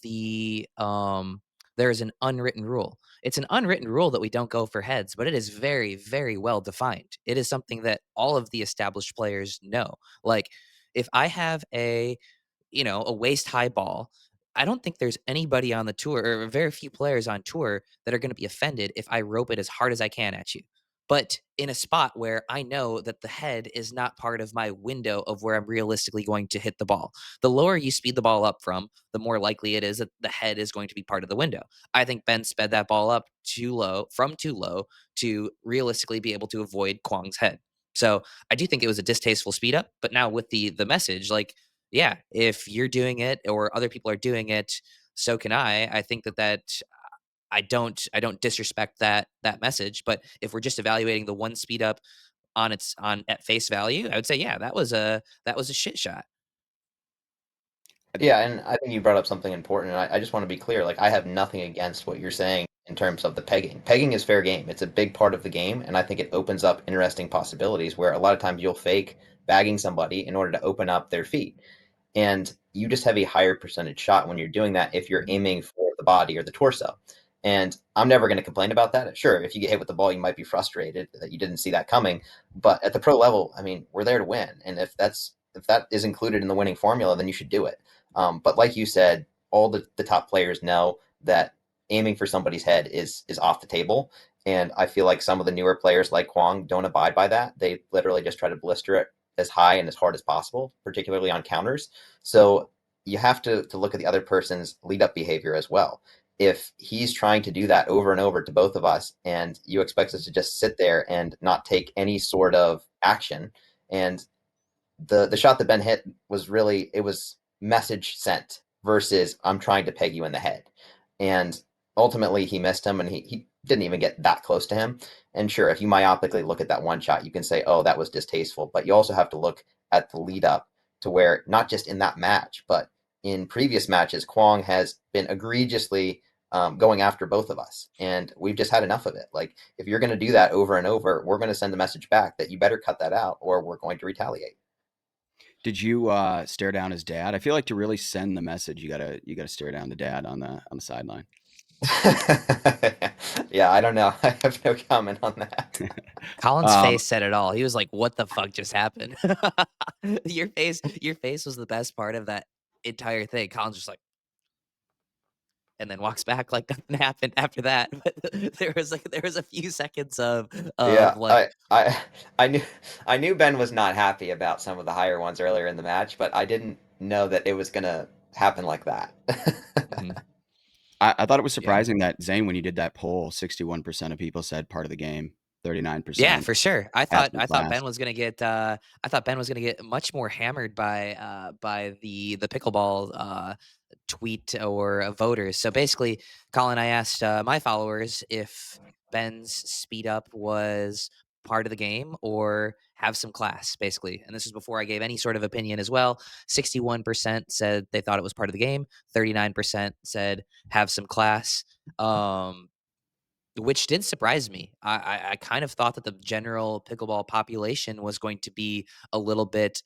the there is an unwritten rule. It's an unwritten rule that we don't go for heads, but it is very very well defined. It is something that all of the established players know. Like if I have a waist high ball. I don't think there's anybody on the tour or very few players on tour that are going to be offended if I rope it as hard as I can at you. but in a spot where I know that the head is not part of my window of where I'm realistically going to hit the ball. The lower you speed the ball up from, the more likely it is that the head is going to be part of the window. I think Ben sped that ball up too low to realistically be able to avoid Quang's head. So I do think it was a distasteful speed up, but now with the message, like, yeah, if you're doing it or other people are doing it, so can I. I think that I don't disrespect that message, but if we're just evaluating the one speed up on at face value, I would say, yeah, that was a shit shot. Yeah, and I think you brought up something important, and I just want to be clear. Like, I have nothing against what you're saying in terms of the pegging. Pegging is fair game. It's a big part of the game, and I think it opens up interesting possibilities where a lot of times you'll fake bagging somebody in order to open up their feet. And you just have a higher percentage shot when you're doing that if you're aiming for the body or the torso. And I'm never going to complain about that. Sure, if you get hit with the ball, you might be frustrated that you didn't see that coming. But at the pro level, I mean, we're there to win, and if that is included in the winning formula, then you should do it. But like you said, all the top players know that aiming for somebody's head is off the table. And I feel like some of the newer players like Kwong don't abide by that. They literally just try to blister it as high and as hard as possible, particularly on counters. So you have to look at the other person's lead up behavior as well. If he's trying to do that over and over to both of us, and you expect us to just sit there and not take any sort of action, and the shot that Ben hit was really it was message sent versus I'm trying to peg you in the head. And ultimately he missed him and he didn't even get that close to him. And sure, if you myopically look at that one shot, you can say, oh, that was distasteful. But you also have to look at the lead up to where not just in that match, but in previous matches, Kwong has been egregiously going after both of us. And we've just had enough of it. Like, if you're going to do that over and over, we're going to send a message back that you better cut that out or we're going to retaliate. Did you stare down his dad? I feel like to really send the message, you gotta stare down the dad on the sideline. Yeah, I don't know. I have no comment on that. Colin's Um, face said it all. He was like, "What the fuck just happened?" Your face was the best part of that entire thing. Colin's just like, and then walks back like nothing happened after that. But there was a few seconds of Yeah, like, I knew I knew Ben was not happy about some of the higher ones earlier in the match, but I didn't know that it was gonna happen like that. mhm. I thought it was Yeah. surprising that Zane, when you did that poll, 61% of people said part of the game, Yeah, 39% for sure. I had thought some I thought class. Ben was gonna get I thought Ben was gonna get much more hammered by the pickleball tweet or voters. So basically, Colin, I asked my followers if Ben's speed up was part of the game or have some class, basically. And this is before I gave any sort of opinion as well. 61% said they thought it was part of the game. 39% said have some class. Which did surprise me. I kind of thought that the general pickleball population was going to be a little bit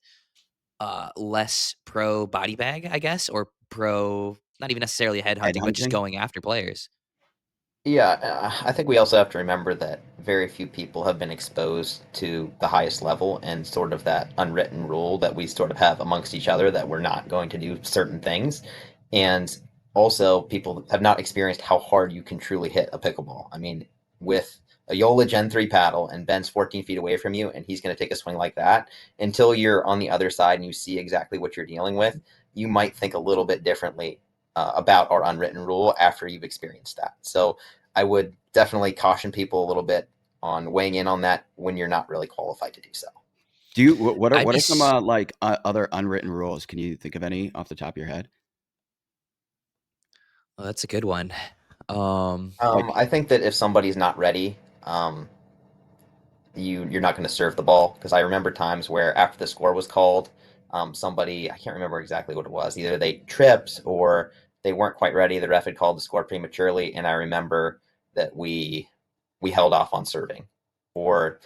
less pro body bag, I guess, or pro not even necessarily headhunting, but just Headhunting? going after players. Yeah, I think we also have to remember that very few people have been exposed to the highest level and sort of that unwritten rule that we sort of have amongst each other that we're not going to do certain things. And also, people have not experienced how hard you can truly hit a pickleball. I mean, with a Yola Gen 3 paddle and Ben's 14 feet away from you, and he's going to take a swing like that, until you're on the other side and you see exactly what you're dealing with, you might think a little bit differently about our unwritten rule after you've experienced that. So, I would definitely caution people a little bit on weighing in on that when you're not really qualified to do so. Do you what are I'd what be are some s- like other unwritten rules? Can you think of any off the top of your head? oh, that's a good one. Um, Like I think that if somebody's not ready, you're not going to serve the ball because I remember times where after the score was called, somebody I can't remember exactly what it was. Either they tripped or they weren't quite ready. The ref had called the score prematurely, and I remember that we held off on serving, or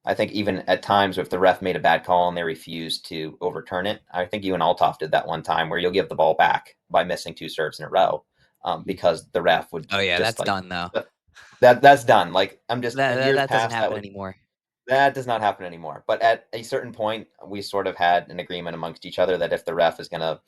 I think even at times if the ref made a bad call and they refused to overturn it, I think you and Altoff did that one time where you'll give the ball back by missing two serves in a row because the ref would oh yeah, just that's like done though. that's done. Like I'm just That in that, years that doesn't past happen anymore. that does not happen anymore. But at a certain point, we sort of had an agreement amongst each other that if the ref is going to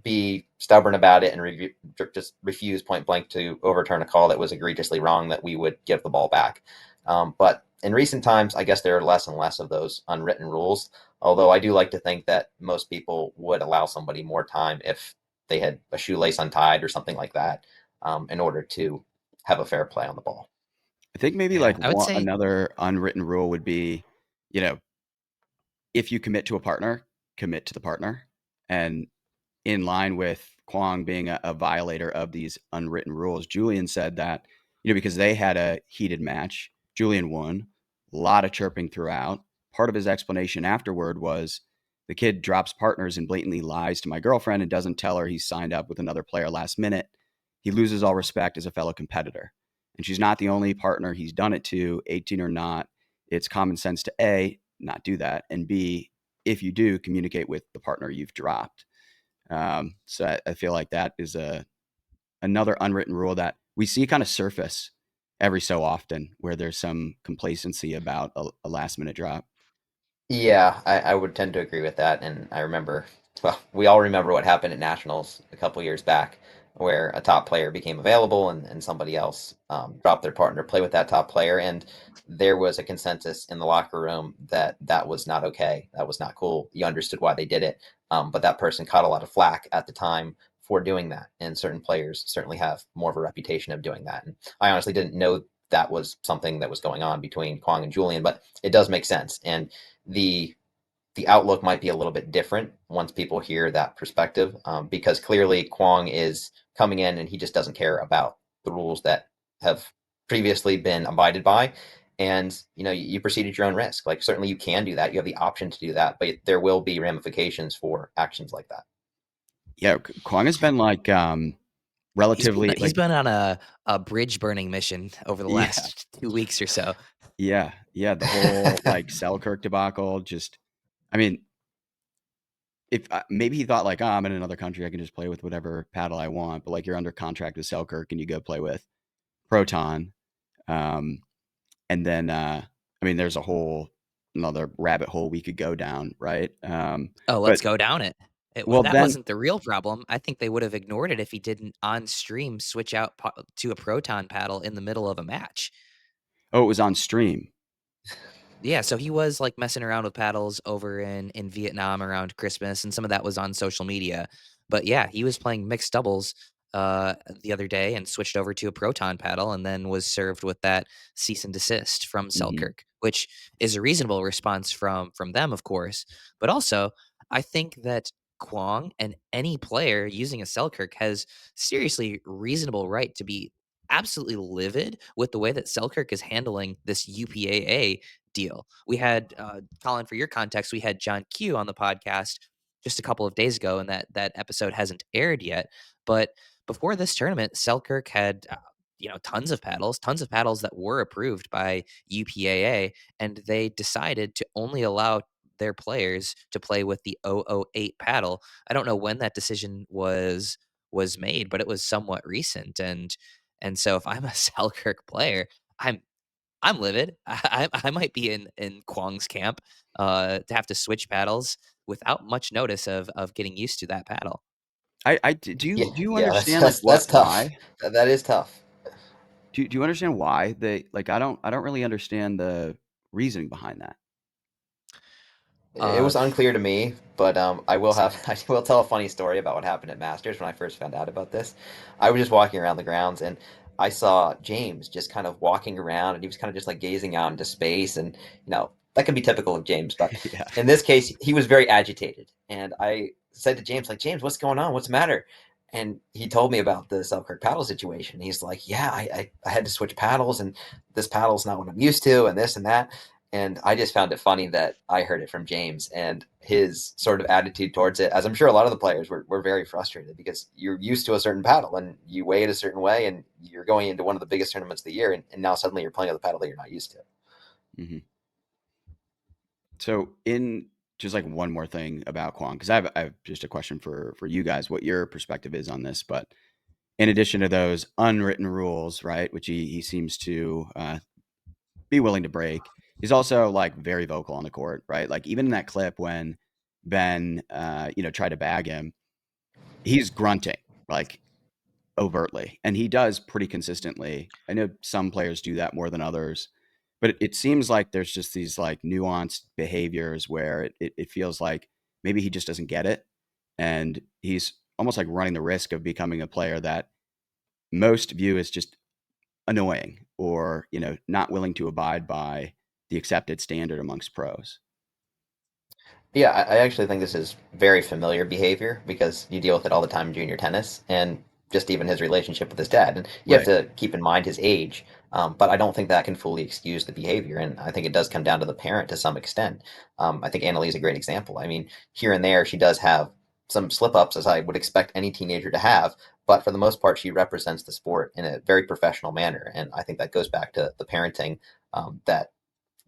be stubborn about it and just refuse point blank to overturn a call that was egregiously wrong, that we would give the ball back. But in recent times, I guess there are less and less of those unwritten rules. Although I do like to think that most people would allow somebody more time if they had a shoelace untied or something like that, in order to have a fair play on the ball. I think maybe Yeah, like I would say another unwritten rule would be, you know, if you commit to a partner, commit to the partner. And in line with Quang being a violator of these unwritten rules, Julian said that, because they had a heated match, Julian won, a lot of chirping throughout. Part of his explanation afterward was the kid drops partners and blatantly lies to my girlfriend and doesn't tell her he's signed up with another player last minute. He loses all respect as a fellow competitor. And she's not the only partner he's done it to, 18 or not. It's common sense to A, not do that, and B, if you do, communicate with the partner you've dropped. So I feel like that is another unwritten rule that we see kind of surface every so often, where there's some complacency about a last minute drop. Yeah, I would tend to agree with that. And I remember, well, we all remember what happened at Nationals a couple years back, where a top player became available and somebody else dropped their partner to play with that top player. And there was a consensus in the locker room that that was not okay. That was not cool. You understood why they did it. But that person caught a lot of flack at the time for doing that. And certain players certainly have more of a reputation of doing that. And I honestly didn't know that was something that was going on between Kwong and Julian, but it does make sense. And the the outlook might be a little bit different once people hear that perspective, because clearly Kwong is coming in and he just doesn't care about the rules that have previously been abided by. And you proceed at your own risk. Like, certainly you can do that, you have the option to do that, but there will be ramifications for actions like that. Yeah, Kwang has been like he's been relatively he's like been on a bridge burning mission over the yeah, last 2 weeks or so. yeah. The whole like Selkirk debacle. Just, I mean, if maybe he thought like, oh, I'm in another country, I can just play with whatever paddle I want. But like, you're under contract with Selkirk, and you go play with Proton. Um, And then, I mean, there's a whole another rabbit hole we could go down, right? Oh, let's But go down it. well, That then, wasn't the real problem. I think they would have ignored it if he didn't on stream switch out to a proton paddle in the middle of a match. oh, it was on stream. Yeah, so he was, like, messing around with paddles over in Vietnam around Christmas, and some of that was on social media. But, yeah, he was playing mixed doubles, the other day and switched over to a proton paddle and then was served with that cease and desist from Hmm. Selkirk, which is a reasonable response from them, of course. But also, I think that Kwong and any player using a Selkirk has seriously reasonable right to be absolutely livid with the way that Selkirk is handling this UPAA deal. We had Colin, for your context, we had John Q on the podcast just a couple of days ago, and that episode hasn't aired yet. But before this tournament, Selkirk had tons of paddles that were approved by UPAA, and they decided to only allow their players to play with the 008 paddle. I don't know when that decision was made, but it was somewhat recent. And so if I'm a Selkirk player, I'm I'm livid. I might be in Kwong's camp, to have to switch paddles without much notice of getting used to that paddle. Do you Yeah, do you yeah, that's understand like that's what that's tough. why? That is tough. Do you understand why they like? I don't really understand the reasoning behind that. It Uh, was unclear to me, but I will have Same. I will tell a funny story about what happened at Masters when I first found out about this. I was just walking around the grounds and I saw James just kind of walking around and he was kind of just like gazing out into space, and that can be typical of James, but Yeah. in this case he was very agitated, and I said to James, like, James, what's going on? What's the matter? And he told me about the Selkirk paddle situation. He's like, yeah, I had to switch paddles, and this paddle's not what I'm used to, and this and that. And I just found it funny that I heard it from James, and his sort of attitude towards it, as I'm sure a lot of the players were very frustrated, because you're used to a certain paddle and you weigh it a certain way, and you're going into one of the biggest tournaments of the year, and now suddenly you're playing with a paddle that you're not used to. Hmm. So in just like one more thing about Kwang, because I have just a question for you guys, what your perspective is on this. But in addition to those unwritten rules, right, which he seems to be willing to break. He's also like very vocal on the court, right? Like even in that clip when Ben, tried to bag him, he's grunting like overtly, and he does pretty consistently. I know some players do that more than others, But it seems like there's just these like nuanced behaviors where it feels like maybe he just doesn't get it. And he's almost like running the risk of becoming a player that most view as just annoying or, not willing to abide by the accepted standard amongst pros. Yeah, I actually think this is very familiar behavior because you deal with it all the time in junior tennis and just even his relationship with his dad. And you have Right. to keep in mind his age, but I don't think that can fully excuse the behavior. And I think it does come down to the parent to some extent. I think Annalise is a great example. I mean, here and there, she does have some slip ups, as I would expect any teenager to have. But for the most part, she represents the sport in a very professional manner. And I think that goes back to the parenting that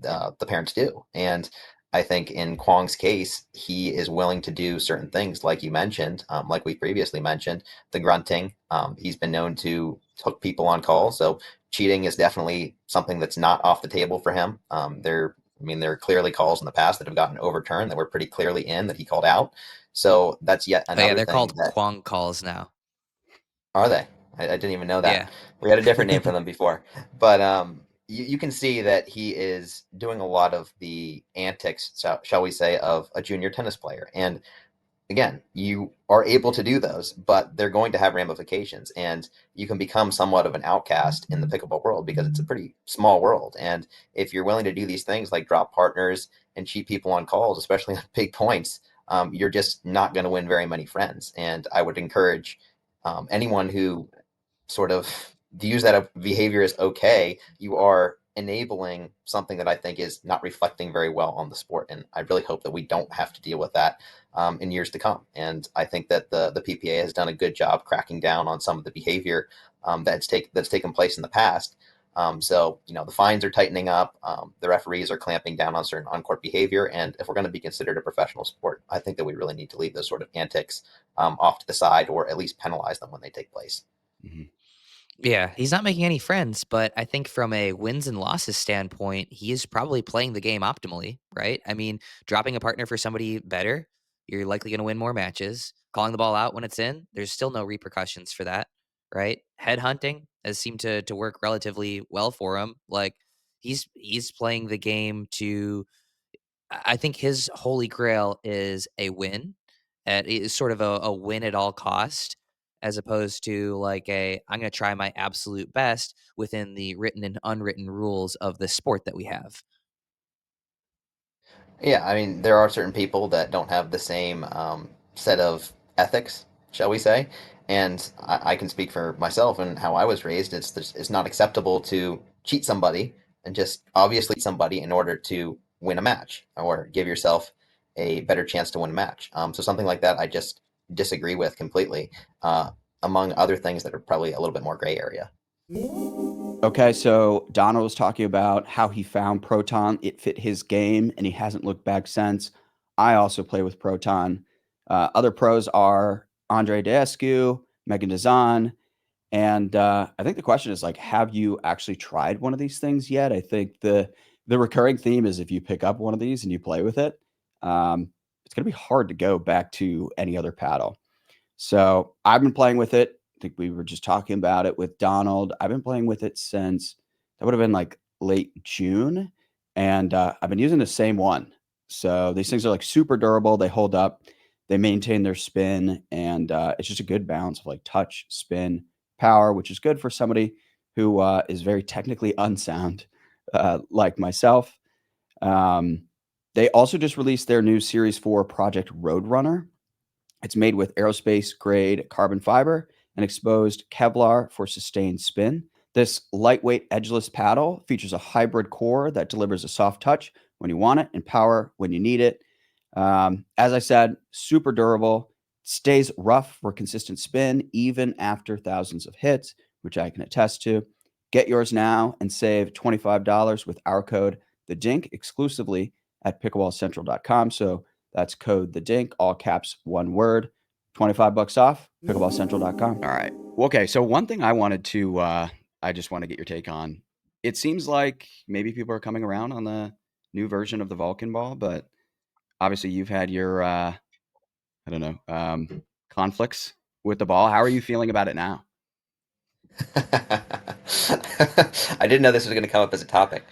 the parents do. And I think in Kwong's case, he is willing to do certain things, like you mentioned, like we previously mentioned, the grunting. He's been known to hook people on calls, so cheating is definitely something that's not off the table for him. There are clearly calls in the past that have gotten overturned that were pretty clearly in that he called out. So that's yet Oh yeah, another they're thing called that Quang calls now. are they? I didn't even know that. Yeah. We had a different name for them before. But you can see that he is doing a lot of the antics, shall we say, of a junior tennis player. And again, you are able to do those, but they're going to have ramifications. And you can become somewhat of an outcast in the pickleball world because it's a pretty small world. And if you're willing to do these things like drop partners and cheat people on calls, especially on big points, you're just not going to win very many friends. And I would encourage anyone who sort of views that a behavior is okay, you are enabling something that I think is not reflecting very well on the sport. And I really hope that we don't have to deal with that in years to come. And I think that the PPA has done a good job cracking down on some of the behavior that's taken place in the past. The fines are tightening up. The referees are clamping down on certain on-court behavior. And if we're going to be considered a professional sport, I think that we really need to leave those sort of antics off to the side or at least penalize them when they take place. Mhm. Yeah, he's not making any friends, but I think from a wins and losses standpoint, he is probably playing the game optimally, right? I mean, dropping a partner for somebody better, you're likely going to win more matches. Calling the ball out when it's in, there's still no repercussions for that, right? Head hunting has seemed to work relatively well for him. Like he's playing the game to I think his holy grail is a win. Is sort of a win at all cost, as opposed to like a I'm going to try my absolute best within the written and unwritten rules of the sport that we have. Yeah, I mean, there are certain people that don't have the same set of ethics, shall we say, and I can speak for myself and how I was raised. It's not acceptable to cheat somebody and just obviously cheat somebody in order to win a match or give yourself a better chance to win a match. So something like that, I just disagree with completely. Among other things that are probably a little bit more gray area. Okay, so Donald was talking about how he found Proton. It fit his game, and he hasn't looked back since. I also play with Proton. Other pros are Andre Deescu, Megan Dazan, and I think the question is like, have you actually tried one of these things yet? I think the recurring theme is if you pick up one of these and you play with it, it's going to be hard to go back to any other paddle. So I've been playing with it. I think we were just talking about it with Donald. I've been playing with it since that would have been like late June, and I've been using the same one. So these things are like super durable. They hold up. They maintain their spin, and it's just a good balance of like touch, spin, power, which is good for somebody who is very technically unsound, like myself. Um, they also just released their new Series 4 Project Roadrunner. It's made with aerospace grade carbon fiber and exposed Kevlar for sustained spin. This lightweight edgeless paddle features a hybrid core that delivers a soft touch when you want it and power when you need it. As I said, super durable, stays rough for consistent spin even after thousands of hits, which I can attest to. Get yours now and save $25 with our code the Dink exclusively at pickleballcentral.com. So that's code the Dink, all caps, one word. 25 bucks off, pickleballcentral.com. All right. Okay. So one thing I wanted to, I just want to get your take on. It seems like maybe people are coming around on the new version of the Vulcan ball, but obviously you've had your, I don't know, conflicts with the ball. How are you feeling about it now? I didn't know this was going to come up as a topic.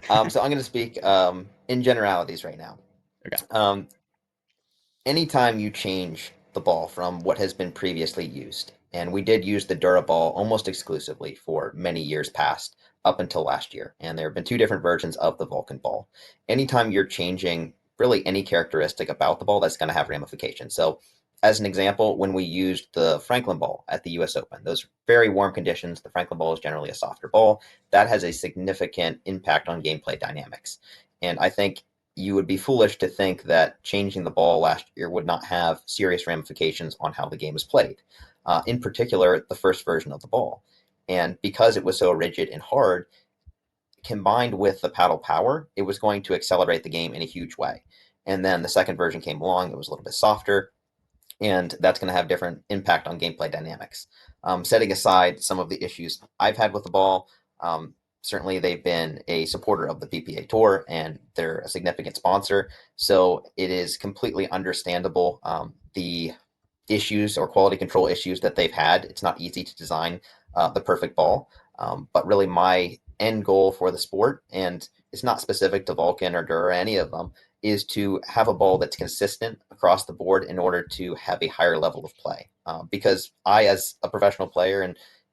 So I'm going to speak in generalities right now. Okay. Um, Anytime you change the ball from what has been previously used, and we did use the Dura ball almost exclusively for many years past, up until last year, and there have been two different versions of the Vulcan ball. Anytime you're changing really any characteristic about the ball, that's going to have ramifications. So, as an example, when we used the Franklin ball at the US Open, those very warm conditions, the Franklin ball is generally a softer ball. That has a significant impact on gameplay dynamics. And I think you would be foolish to think that changing the ball last year would not have serious ramifications on how the game is played. In particular, the first version of the ball. And because it was so rigid and hard, combined with the paddle power, it was going to accelerate the game in a huge way. And then the second version came along, it was a little bit softer, and that's going to have different impact on gameplay dynamics. Setting aside some of the issues I've had with the ball, certainly they've been a supporter of the PPA Tour and they're a significant sponsor, so it is completely understandable the issues or quality control issues that they've had. It's not easy to design the perfect ball, but really my end goal for the sport, and it's not specific to Vulcan or Dur or any of them, is to have a ball that's consistent across the board in order to have a higher level of play. Because I, as a professional player,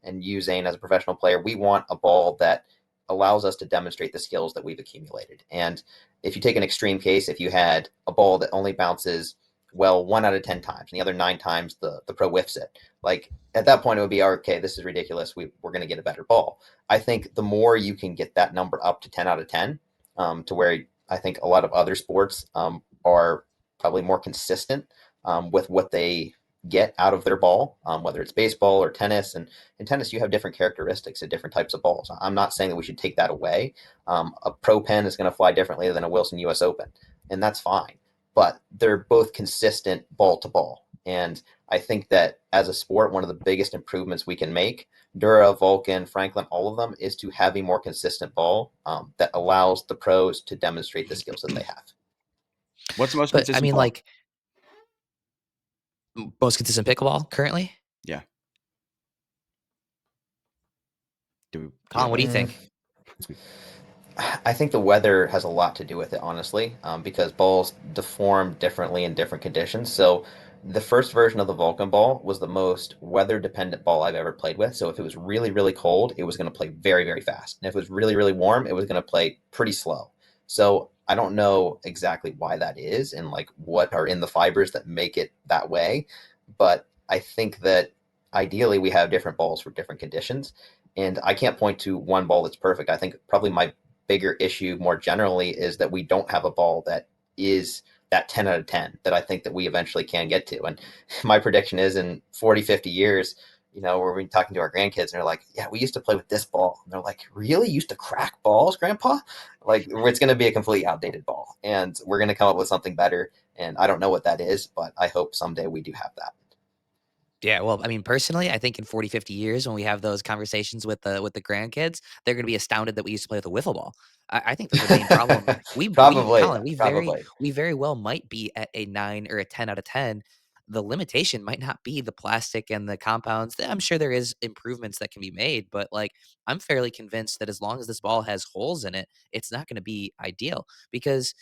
and you, Zane, as a professional player, we want a ball that allows us to demonstrate the skills that we've accumulated. And if you take an extreme case, if you had a ball that only bounces well 1 out of 10 times, and the other 9 times the pro whiffs it, like at that point it would be okay. This is ridiculous. We're going to get a better ball. I think the more you can get that number up to 10 out of 10, to where I think a lot of other sports are probably more consistent with what they get out of their ball, whether it's baseball or tennis. And in tennis, you have different characteristics of different types of balls. I'm not saying that we should take that away. A pro pen is going to fly differently than a Wilson US Open, and that's fine. But they're both consistent ball to ball. And I think that as a sport, one of the biggest improvements we can make, Dura, Vulcan, Franklin, all of them, is to have a more consistent ball that allows the pros to demonstrate the skills that they have. What's the most But I consistent mean, ball? like most consistent pickleball currently. Yeah. Do you Colin, have what do you Mm, think? I think the weather has a lot to do with it, honestly, because balls deform differently in different conditions. So, the first version of the Vulcan ball was the most weather dependent ball I've ever played with. So, if it was really, really cold, it was going to play very, very fast. And if it was really, really warm, it was going to play pretty slow. So, I don't know exactly why that is and like what are in the fibers that make it that way. But I think that ideally we have different balls for different conditions. And I can't point to one ball that's perfect. I think probably my bigger issue more generally is that we don't have a ball that is that 10 out of 10 that I think that we eventually can get to. And my prediction is in 40, 50 years, we're talking to our grandkids and they're like, yeah, we used to play with this ball. And they're like, really? You used to crack balls, Grandpa? Like, it's going to be a completely outdated ball. And we're going to come up with something better. And I don't know what that is, but I hope someday we do have that. Yeah, well, I mean, personally, I think in 40, 50 years when we have those conversations with the grandkids, they're gonna be astounded that we used to play with a wiffle ball. I think that the main problem we Probably, Colin, probably. we very well might be at a 9 or a 10 out of 10. The limitation might not be the plastic and the compounds. I'm sure there is improvements that can be made, but, like, I'm fairly convinced that as long as this ball has holes in it, it's not gonna be ideal because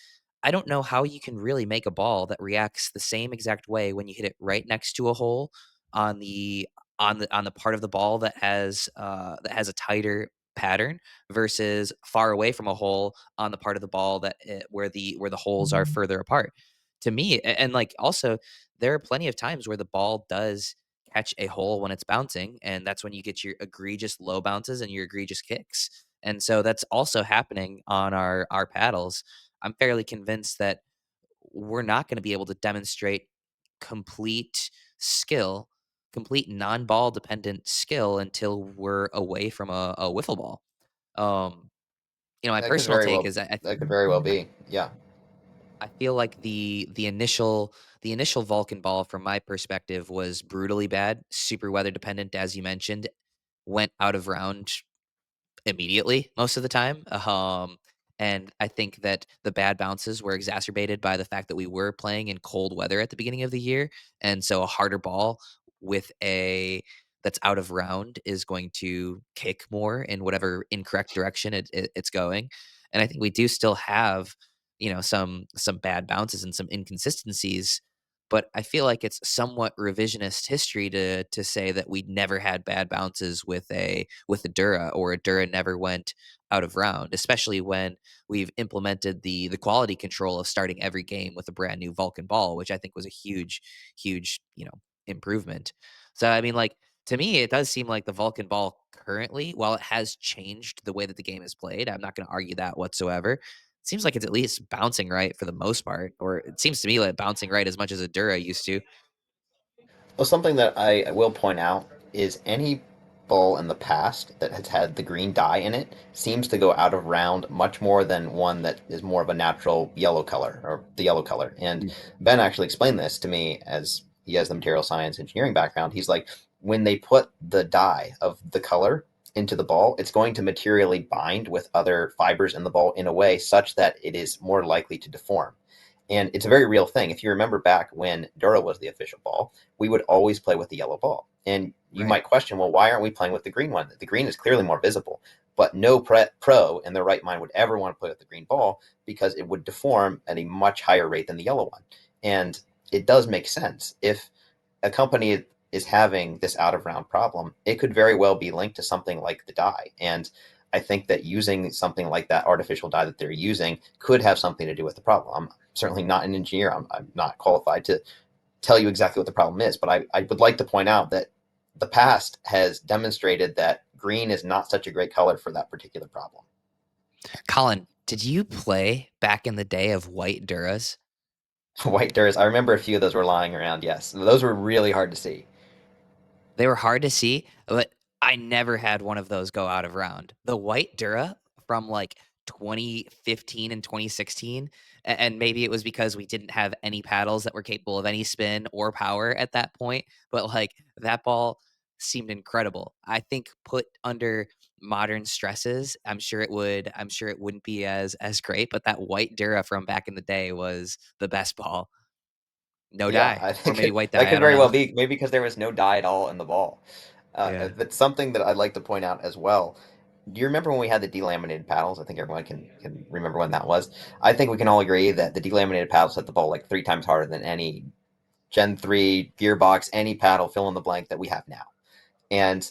I don't know how you can really make a ball that reacts the same exact way when you hit it right next to a hole on the part of the ball that has a tighter pattern versus far away from a hole on the part of the ball where the holes are further apart. To me, and like also there are plenty of times where the ball does catch a hole when it's bouncing, and that's when you get your egregious low bounces and your egregious kicks. And so that's also happening on our paddles. I'm fairly convinced that we're not going to be able to demonstrate complete skill, complete non-ball dependent skill until we're away from a wiffle ball. Um, my That could personal very take well is that could very well be. Yeah. I feel like the initial Vulcan ball from my perspective was brutally bad, super weather dependent, as you mentioned, went out of round immediately most of the time. And I think that the bad bounces were exacerbated by the fact that we were playing in cold weather at the beginning of the year, and so a harder ball with a that's out of round is going to kick more in whatever incorrect direction it's going. And I think we do still have, some bad bounces and some inconsistencies, but I feel like it's somewhat revisionist history to say that we never had bad bounces with a Dura, or a Dura never went out of round, especially when we've implemented the quality control of starting every game with a brand new Vulcan ball, which I think was a huge, improvement. So I mean, like, to me, it does seem like the Vulcan ball currently, while it has changed the way that the game is played, I'm not going to argue that whatsoever. It seems like it's at least bouncing right for the most part, or it seems to me like bouncing right as much as a Dura used to. Well, something that I will point out is any ball in the past that has had the green dye in it seems to go out of round much more than one that is more of a natural yellow color or the yellow color. And Mm. Ben actually explained this to me as he has the material science engineering background. He's like, when they put the dye of the color into the ball, it's going to materially bind with other fibers in the ball in a way such that it is more likely to deform. And it's a very real thing. If you remember back when Dura was the official ball, we would always play with the yellow ball. And you Right. might question, well, why aren't we playing with the green one? The green is clearly more visible, but no pro in their right mind would ever want to play with the green ball because it would deform at a much higher rate than the yellow one. And it does make sense. If a company is having this out of round problem, it could very well be linked to something like the dye. And I think that using something like that artificial dye that they're using could have something to do with the problem. I'm certainly not an engineer. I'm not qualified to tell you exactly what the problem is, but I would like to point out that the past has demonstrated that green is not such a great color for that particular problem. Colin, did you play back in the day of white Duras? White Durs, I remember a few of those were lying around, yes. Those were really hard to see. They were hard to see, but I never had one of those go out of round. The white Dura from like 2015 and 2016, and maybe it was because we didn't have any paddles that were capable of any spin or power at that point, but like that ball seemed incredible. I think put under modern stresses, I'm sure it wouldn't be as great, but that white Dura from back in the day was the best ball. No Yeah, dye, I or think maybe white that dye, I could don't very know. well be maybe because there was no dye at all in the ball. Yeah. That's something that I'd like to point out as well. Do you remember when we had the delaminated paddles? I think everyone can remember when that was. I think we can all agree that the delaminated paddles hit the ball like 3 times harder than any Gen 3 gearbox, any paddle, fill in the blank that we have now. And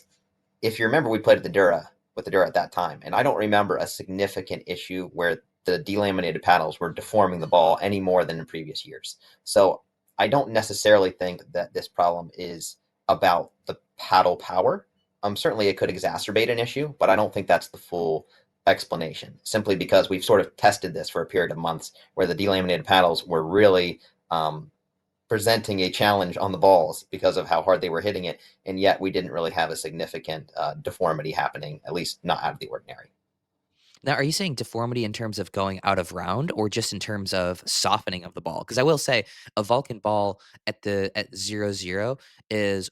if you remember, we played at the Dura with the Dura at that time, and I don't remember a significant issue where the delaminated paddles were deforming the ball any more than in previous years. So I don't necessarily think that this problem is about the paddle power. Certainly, it could exacerbate an issue, but I don't think that's the full explanation. Simply because we've sort of tested this for a period of months, where the delaminated paddles were really um, presenting a challenge on the balls because of how hard they were hitting it, and yet we didn't really have a significant deformity happening, at least not out of the ordinary. Now, are you saying deformity in terms of going out of round, or just in terms of softening of the ball? Because I will say a Vulcan ball at 0-0 is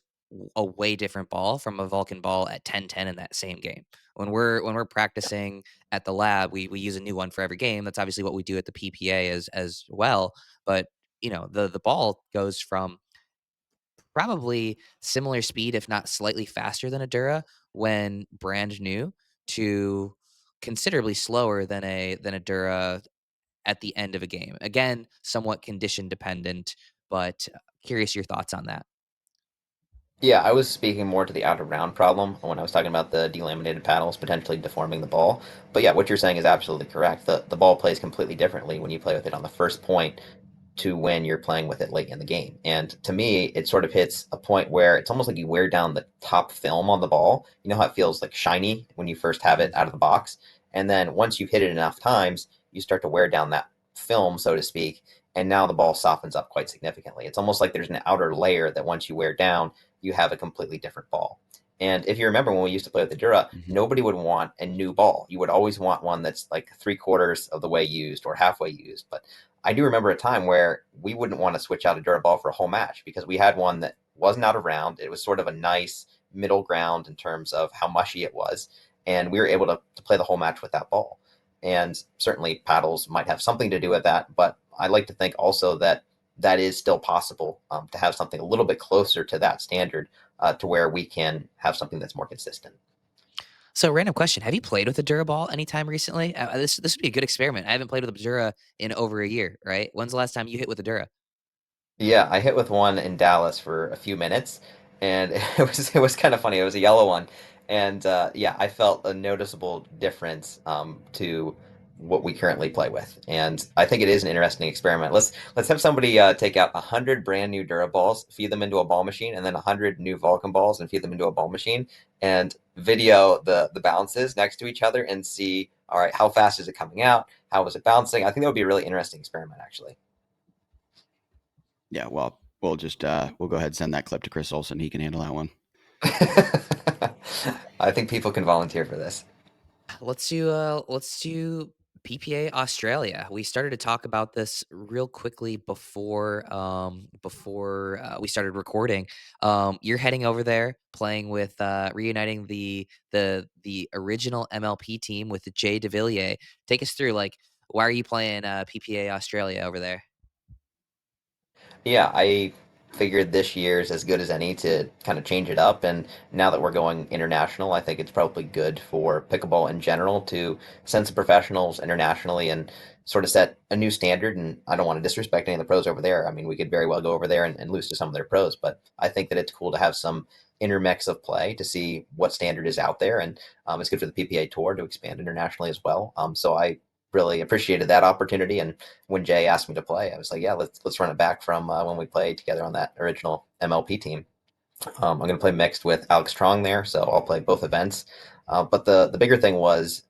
a way different ball from a Vulcan ball at 10-10 in that same game. When we're practicing at the lab, we use a new one for every game. That's obviously what we do at the PPA as well. But the ball goes from probably similar speed, if not slightly faster than a Dura when brand new, to considerably slower than a Dura at the end of a game. Again, somewhat condition dependent, but curious your thoughts on that. Yeah, I was speaking more to the out of round problem when I was talking about the delaminated paddles potentially deforming the ball. But yeah, what you're saying is absolutely correct. The ball plays completely differently when you play with it on the first point to when you're playing with it late in the game. And to me, it sort of hits a point where it's almost like you wear down the top film on the ball. You know how it feels like shiny when you first have Mhm. it out of the box? And then once you've hit it enough times, you start to wear down that film, so to speak. And now the ball softens up quite significantly. It's almost like there's an outer layer that once you wear down, you have a completely different ball. And if you remember when we used to play with the Dura, Mhm. nobody would want a new ball. You would always want one that's like 3/4 of the way used or halfway used. But I do remember a time where we wouldn't want to switch out a Dura ball for a whole match because we had one that wasn't out of round. It was sort of a nice middle ground in terms of how mushy it was. And we were able to play the whole match with that ball. And certainly paddles might have something to do with that. But I like to think also that that is still possible to have something a little bit closer to that standard to where we can have something that's more consistent. So, random question: have you played with a Dura ball anytime recently? This would be a good experiment. I haven't played with a Dura in over a year. Right? When's the last time you hit with a Dura? Yeah, I hit with one in Dallas for a few minutes, and it was kind of funny. It was a yellow one, and yeah, I felt a noticeable difference to what we currently play with, and I think it is an interesting experiment. Let's have somebody take out 100 brand new Dura balls, feed them into a ball machine, and then 100 new Vulcan balls and feed them into a ball machine, and video the bounces next to each other and see, all right, how fast is it coming out? How was it bouncing? I think that would be a really interesting experiment, actually. Yeah, well, we'll just we'll go ahead and send that clip to Chris Olsen. He can handle that one. I think people can volunteer for this. Let's do PPA Australia. We started to talk about this real quickly before we started recording. You're heading over there, playing with reuniting the original MLP team with Jay DeVilliers. Take us through, like, why are you playing PPA Australia over there? Yeah, I figured this year is as good as any to kind of change it up. And now that we're going international, I think it's probably good for pickleball in general to send some professionals internationally and sort of set a new standard. And I don't want to disrespect any of the pros over there. I mean, we could very well go over there and lose to some of their pros, but I think that it's cool to have some intermix of play to see what standard is out there. And it's good for the PPA tour to expand internationally as well. So I really appreciated that opportunity. And when Jay asked me to play, I was like, yeah, let's run it back from when we played together on that original MLP team. I'm going to play mixed with Alex Strong there, so I'll play both events. But the bigger thing was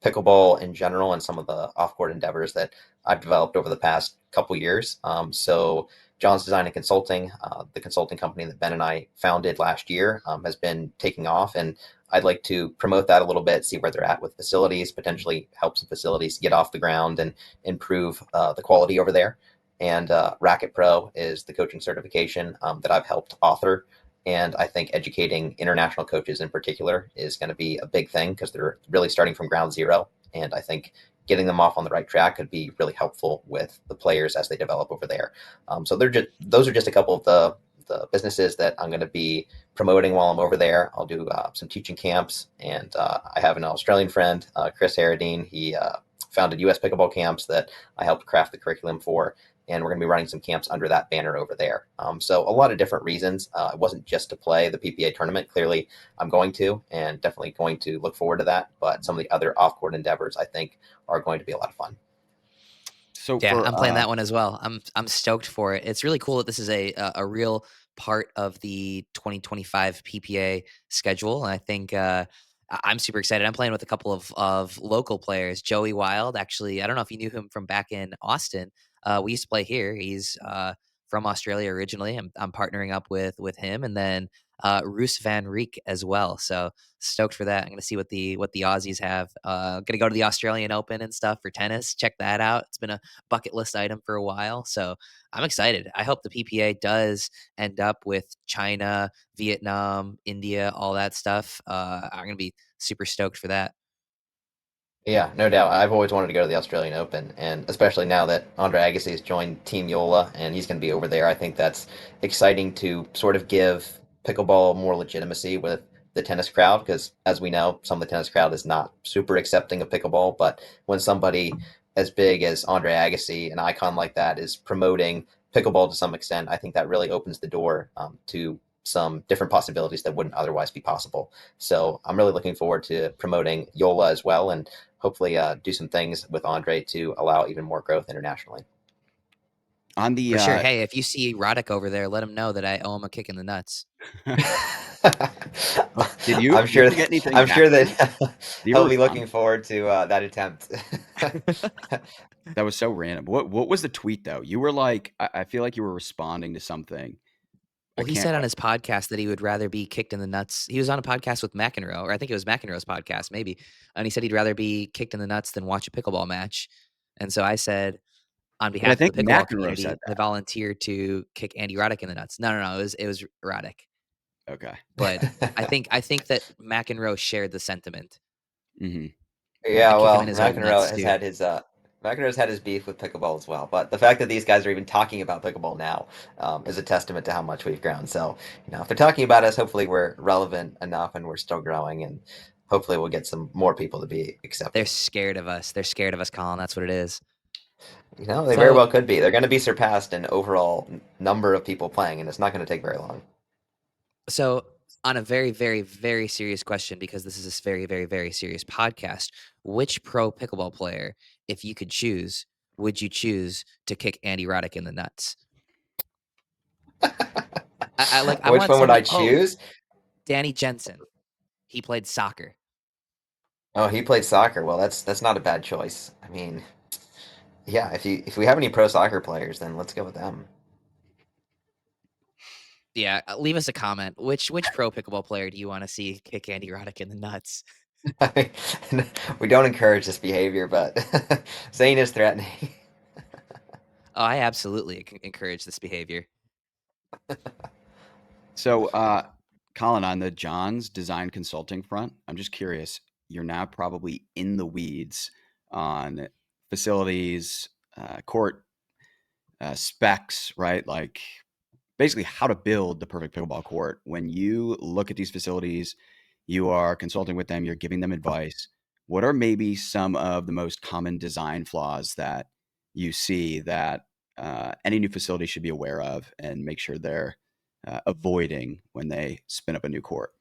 pickleball in general and some of the off court endeavors that I've developed over the past couple years. So John's Design and Consulting, the consulting company that Ben and I founded last year, has been taking off, and I'd like to promote that a little bit, see where they're at with facilities, potentially help some facilities get off the ground and improve the quality over there. And Racket Pro is the coaching certification that I've helped author. And I think educating international coaches in particular is going to be a big thing because they're really starting from ground zero. And I think getting them off on the right track could be really helpful with the players as they develop over there. So those are just a couple of the businesses that I'm going to be promoting while I'm over there. I'll do some teaching camps, and I have an Australian friend, Chris Harradine. He founded U.S. Pickleball Camps that I helped craft the curriculum for, and we're going to be running some camps under that banner over there. So a lot of different reasons. It wasn't just to play the PPA tournament. Clearly, I'm going to, and definitely going to look forward to that. But some of the other off-court endeavors, I think, are going to be a lot of fun. So Yeah, for I'm playing that one as well. I'm stoked for it. It's really cool that this is a real part of the 2025 PPA schedule, and I think I'm super excited. I'm playing with a couple of local players. Joey Wild, actually, I don't know if you knew him from back in Austin. We used to play here. He's from Australia originally. I'm partnering up with him, and then Roos Van Reek as well. So stoked for that. I'm gonna see what the Aussies have. Gonna go to the Australian Open and stuff for tennis. Check that out. It's been a bucket list item for a while. So I'm excited. I hope the PPA does end up with China, Vietnam, India, all that stuff. I'm gonna be super stoked for that. Yeah, no doubt. I've always wanted to go to the Australian Open, and especially now that Andre Agassi has joined Team Yola and he's going to be over there, I think that's exciting to sort of give pickleball more legitimacy with the tennis crowd because, as we know, some of the tennis crowd is not super accepting of pickleball. But when somebody as big as Andre Agassi, an icon like that, is promoting pickleball to some extent, I think that really opens the door to some different possibilities that wouldn't otherwise be possible. So I'm really looking forward to promoting Yola as well, and hopefully do some things with Andre to allow even more growth internationally. on the For sure. Hey, if you see Roddick over there, let him know that I owe him a kick in the nuts. did I'm you sure. ever get anything I'm back sure from him? that Did you ever he'll be respond? looking forward to that attempt. That was so random. What was the tweet though? You were like, I feel like you were responding to something. I Well, he can't. said on his podcast that he would rather be kicked in the nuts. He was on a podcast with McEnroe, or I think it was McEnroe's podcast, maybe. And he said he'd rather be kicked in the nuts than watch a pickleball match. And so I said, on But I behalf of think the pickleball McEnroe said community, I volunteered to kick Andy Roddick in the nuts. No, no, no. It was Roddick. that. Okay. But I think that McEnroe shared the sentiment. Hmm. I Yeah, kick him in well, his old McEnroe nuts has too. had his McEnroe's had his beef with pickleball as well, but the fact that these guys are even talking about pickleball now is a testament to how much we've grown. So, if they're talking about us, hopefully we're relevant enough and we're still growing, and hopefully we'll get some more people to be They're accepting. scared of us. They're scared of us, Colin. That's what it is. They very So, well could be. They're going to be surpassed in overall number of people playing, and it's not going to take very long. so on a very, very, very serious question, because this is a very, very, very serious podcast, which pro pickleball player, if you could choose, would you choose to kick Andy Roddick in the nuts? I Which want one would I someone. Oh, choose? Danny Jensen. He played soccer. Oh, he played soccer. Well, that's not a bad choice. I mean, yeah, if we have any pro soccer players, then let's go with them. Yeah, leave us a comment. Which pro pickleball player do you want to see kick Andy Roddick in the nuts? We don't encourage this behavior, but Zane is threatening. Oh, I absolutely encourage this behavior. So, Colin, on the Johns design consulting front, I'm just curious. You're now probably in the weeds on facilities, court specs, right? Like basically how to build the perfect pickleball court. When you look at these facilities, you are consulting with them, you're giving them advice. What are maybe some of the most common design flaws that you see that any new facility should be aware of and make sure they're avoiding when they spin up a new court?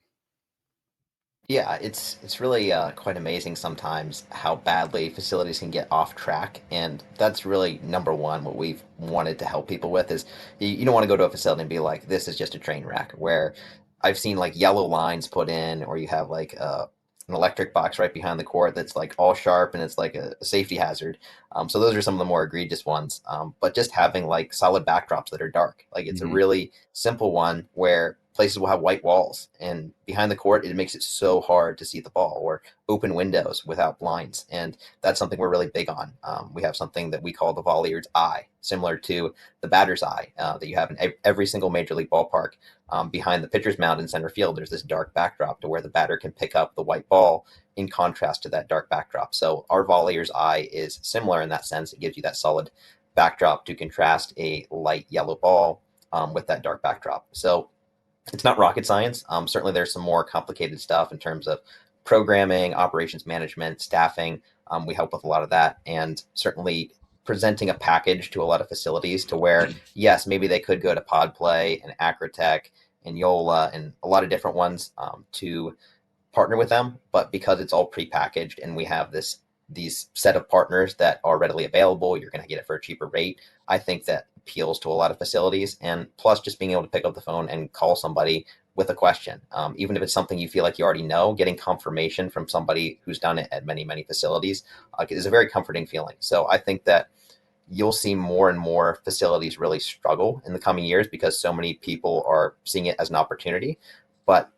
Yeah, it's really quite amazing sometimes how badly facilities can get off track, and that's really number one. What we've wanted to help people with is you don't want to go to a facility and be like, "This is just a train wreck." Where I've seen like yellow lines put in, or you have like an electric box right behind the court that's like all sharp and it's like a safety hazard. So those are some of the more egregious ones. But just having like solid backdrops that are dark, like it's a Hmm. really simple one where places will have white walls and behind the court it makes it so hard to see the ball, or open windows without blinds, and that's something we're really big on. We have something that we call the volleyer's eye, similar to the batter's eye, that you have in every single major league ballpark. Behind the pitcher's mound in center field there's this dark backdrop to where the batter can pick up the white ball in contrast to that dark backdrop. So our volleyer's eye is similar in that sense. It gives you that solid backdrop to contrast a light yellow ball with that dark backdrop. So it's not rocket science. Certainly, there's some more complicated stuff in terms of programming, operations management, staffing. We help with a lot of that, and certainly presenting a package to a lot of facilities to where, yes, maybe they could go to Pod Play and Acrotech and Yola and a lot of different ones to partner with them, but because it's all prepackaged and we have these set of partners that are readily available, you're going to get it for a cheaper rate. I think that appeals to a lot of facilities, and plus just being able to pick up the phone and call somebody with a question, even if it's something you feel like you already know, getting confirmation from somebody who's done it at many facilities is a very comforting feeling. So I think that you'll see more and more facilities really struggle in the coming years because so many people are seeing it as an opportunity. But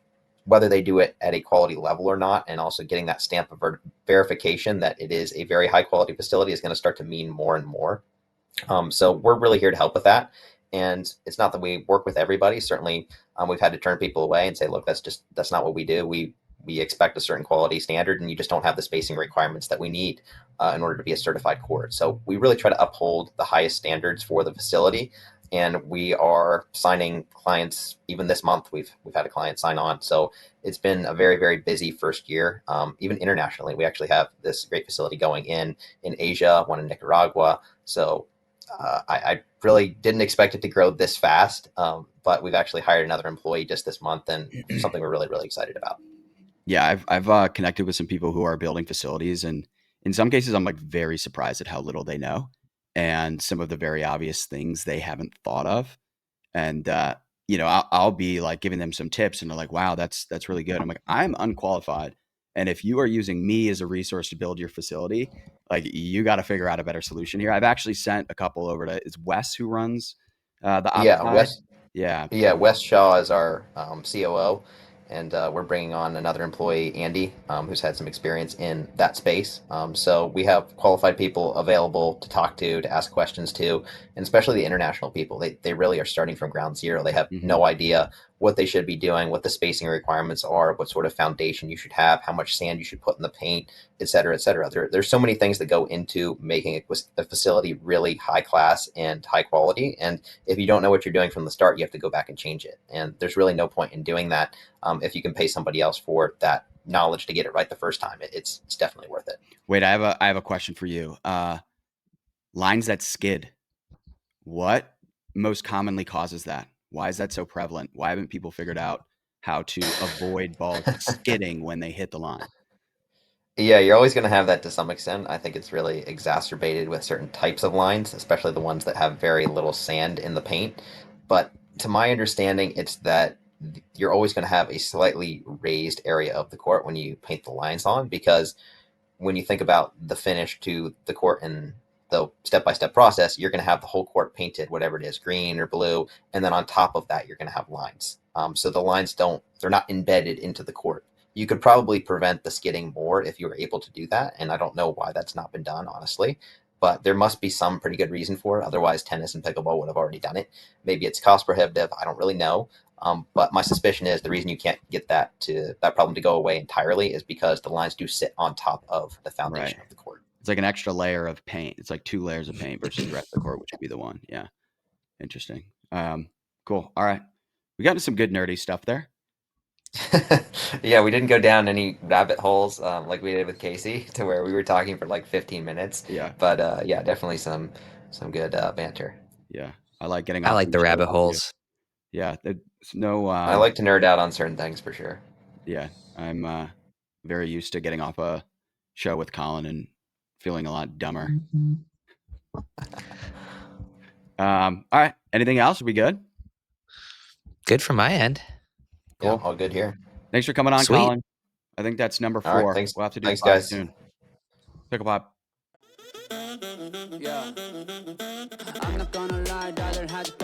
whether they do it at a quality level or not, and also getting that stamp of verification that it is a very high quality facility is going to start to mean more and more. So we're really here to help with that. And it's not that we work with everybody. Certainly, we've had to turn people away and say, look, that's not what we do. We expect a certain quality standard, and you just don't have the spacing requirements that we need in order to be a certified court. So we really try to uphold the highest standards for the facility. And we are signing clients even this month. We've had a client sign on. So it's been a very busy first year. Even internationally, we actually have this great facility going in Asia, one in Nicaragua. So I really didn't expect it to grow this fast, but we've actually hired another employee just this month, and something we're really excited about. Yeah, I've connected with some people who are building facilities, and in some cases, I'm like very surprised at how little they know and some of the very obvious things they haven't thought of. And I'll be like giving them some tips, and they're like, "Wow, that's really good." I'm like, "I'm unqualified, and if you are using me as a resource to build your facility, like you got to figure out a better solution here." I've actually sent a couple over to it's Wes who runs the ops Yeah, side. West Yeah, Yeah, Wes Shaw is our COO, and we're bringing on another employee, Andy, who's had some experience in that space. So we have qualified people available to talk to ask questions to, and especially the international people. They really are starting from ground zero. They have hmm no idea what they should be doing, what the spacing requirements are, what sort of foundation you should have, how much sand you should put in the paint, et cetera, et cetera. There's so many things that go into making a facility really high class and high quality. And if you don't know what you're doing from the start, you have to go back and change it. And there's really no point in doing that if you can pay somebody else for that knowledge to get it right the first time. It's definitely worth it. Wait, I have a question for you. Lines that skid. What most commonly causes that? Why is that so prevalent? Why haven't people figured out how to avoid balls skidding when they hit the line? Yeah, you're always going to have that to some extent. I think it's really exacerbated with certain types of lines, especially the ones that have very little sand in the paint. But to my understanding, it's that you're always going to have a slightly raised area of the court when you paint the lines on, because when you think about the finish to the court and the step-by-step process, you're going to have the whole court painted, whatever it is, green or blue, and then on top of that, you're going to have lines. So the lines they're not embedded into the court. You could probably prevent the skidding more if you were able to do that, and I don't know why that's not been done, honestly. But there must be some pretty good reason for it. Otherwise, tennis and pickleball would have already done it. Maybe it's cost prohibitive. I don't really know. But my suspicion is the reason you can't get that problem to go away entirely is because the lines do sit on top of the foundation of the court. It's like an extra layer of paint. It's like 2 layers of paint versus the rest of the court, which would be the one. Yeah. Interesting. Cool. All right. We got into some good nerdy stuff there. Yeah, we didn't go down any rabbit holes like we did with Casey to where we were talking for like 15 minutes. Yeah. But yeah, definitely some good banter. Yeah. I like getting I off like the rabbit holes. Yeah. There's no. I like to nerd out on certain things for sure. Yeah. I'm very used to getting off a show with Collin and feeling a lot dumber. All right. Anything else? Are we good? Good from my end. Cool. Yeah, all good here. Thanks for coming on, Sweet. Collin. I think that's number 4. All right, thanks. We'll have to do Thanks, 5 guys. soon. PicklePod. Yeah. I'm not gonna lie, rather had